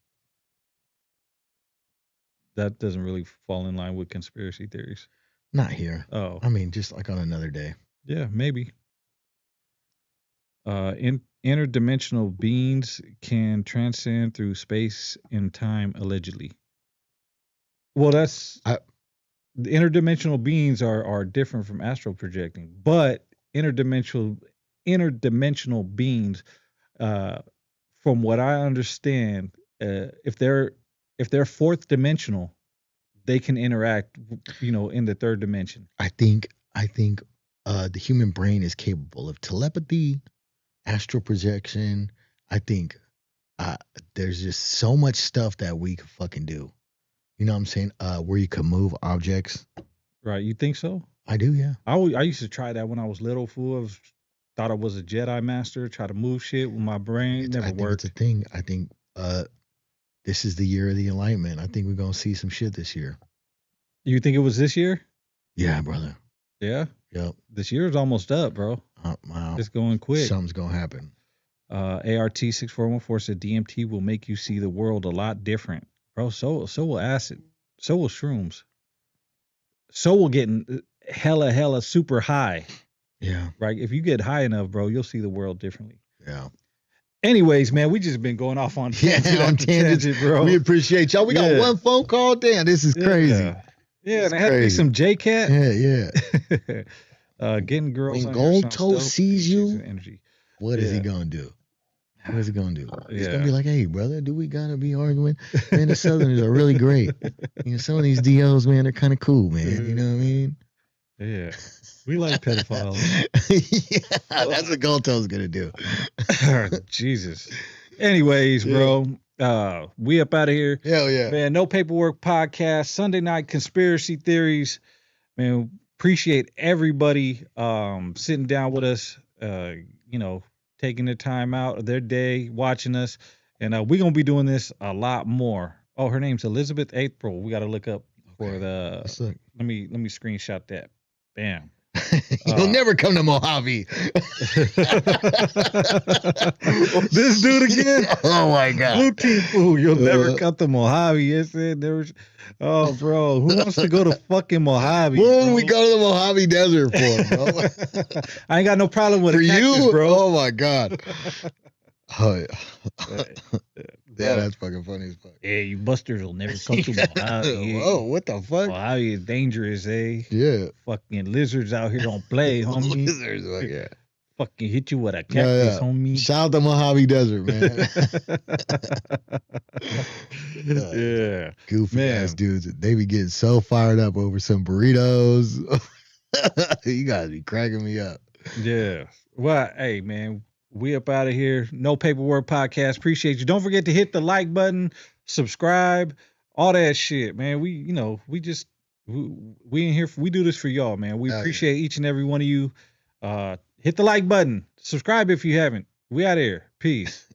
that doesn't really fall in line with conspiracy theories. Not here. Oh, I mean, just like on another day. yeah, maybe. Interdimensional beings can transcend through space and time, allegedly. Well, the interdimensional beings are different from astral projecting, but interdimensional beings, from what I understand, if they're fourth dimensional, they can interact, in the third dimension. I think the human brain is capable of telepathy, astral projection. I think there's just so much stuff that we could fucking do. You know what I'm saying? Where you could move objects. Right? You think so? I do, yeah. I used to try that when I was little. Fool, thought I was a Jedi master. Try to move shit with my brain. Never I think worked. it's a thing. I think this is the year of the enlightenment. I think we're gonna see some shit this year. You think it was this year? Yeah, brother. Yeah. Yep. This year's almost up, bro. Wow. It's going quick. Something's gonna happen. ART 6414 said DMT will make you see the world a lot different, bro. So will acid. So will shrooms. So will getting hella super high. Yeah. Right. If you get high enough, bro, you'll see the world differently. Yeah. Anyways, man, we just been going off on tangent on tangents, bro. We appreciate y'all. We got one phone call. Damn, this is crazy. Yeah, and it had to be some J-Cat. Yeah. Getting girls when on Gold Toe sees you, energy. what is he gonna do? What is he gonna do? He's Yeah. gonna be like, "Hey, brother, do we gotta be arguing? Man, the Southerners are really great. Some of these DOs, man, they're kind of cool, man. You know what I mean?" Yeah, we like pedophiles. Yeah, that's what Gold Toe's gonna do. Jesus. Anyways, bro, we up out of here. Hell yeah, man. No Paperwork podcast, Sunday night conspiracy theories. Man, appreciate everybody sitting down with us. Taking the time out of their day, watching us, and we're gonna be doing this a lot more. Oh, her name's Elizabeth April. We got to look up for the. Let's look. Let me screenshot that. Bam. You'll never come to Mojave. This dude again. Oh my God. Blue team fool. You'll never come to Mojave. Yes, never. Oh, bro, who wants to go to fucking Mojave? What would we go to the Mojave Desert for, bro? I ain't got no problem with for a cactus, you, bro. Oh my God. Oh yeah. Uh, Yeah, that's fucking funny as fuck. Yeah, you busters will never come to Mojave. Whoa, what the fuck? Mojave is dangerous, eh? Yeah. Fucking lizards out here don't play, homie. Lizards, like, yeah. Fucking hit you with a Yeah, cactus, yeah. homie. Shout out to Mojave Desert, man. Yeah. Goofy Man. ass dudes. They be getting so fired up over some burritos. You guys be cracking me up. Yeah. Well, hey, man, we up out of here. No Paperwork Podcast. Appreciate you. Don't forget to hit the like button, subscribe, all that shit, man. We in here. We do this for y'all, man. We appreciate each and every one of you. Hit the like button. Subscribe if you haven't. We out here. Peace.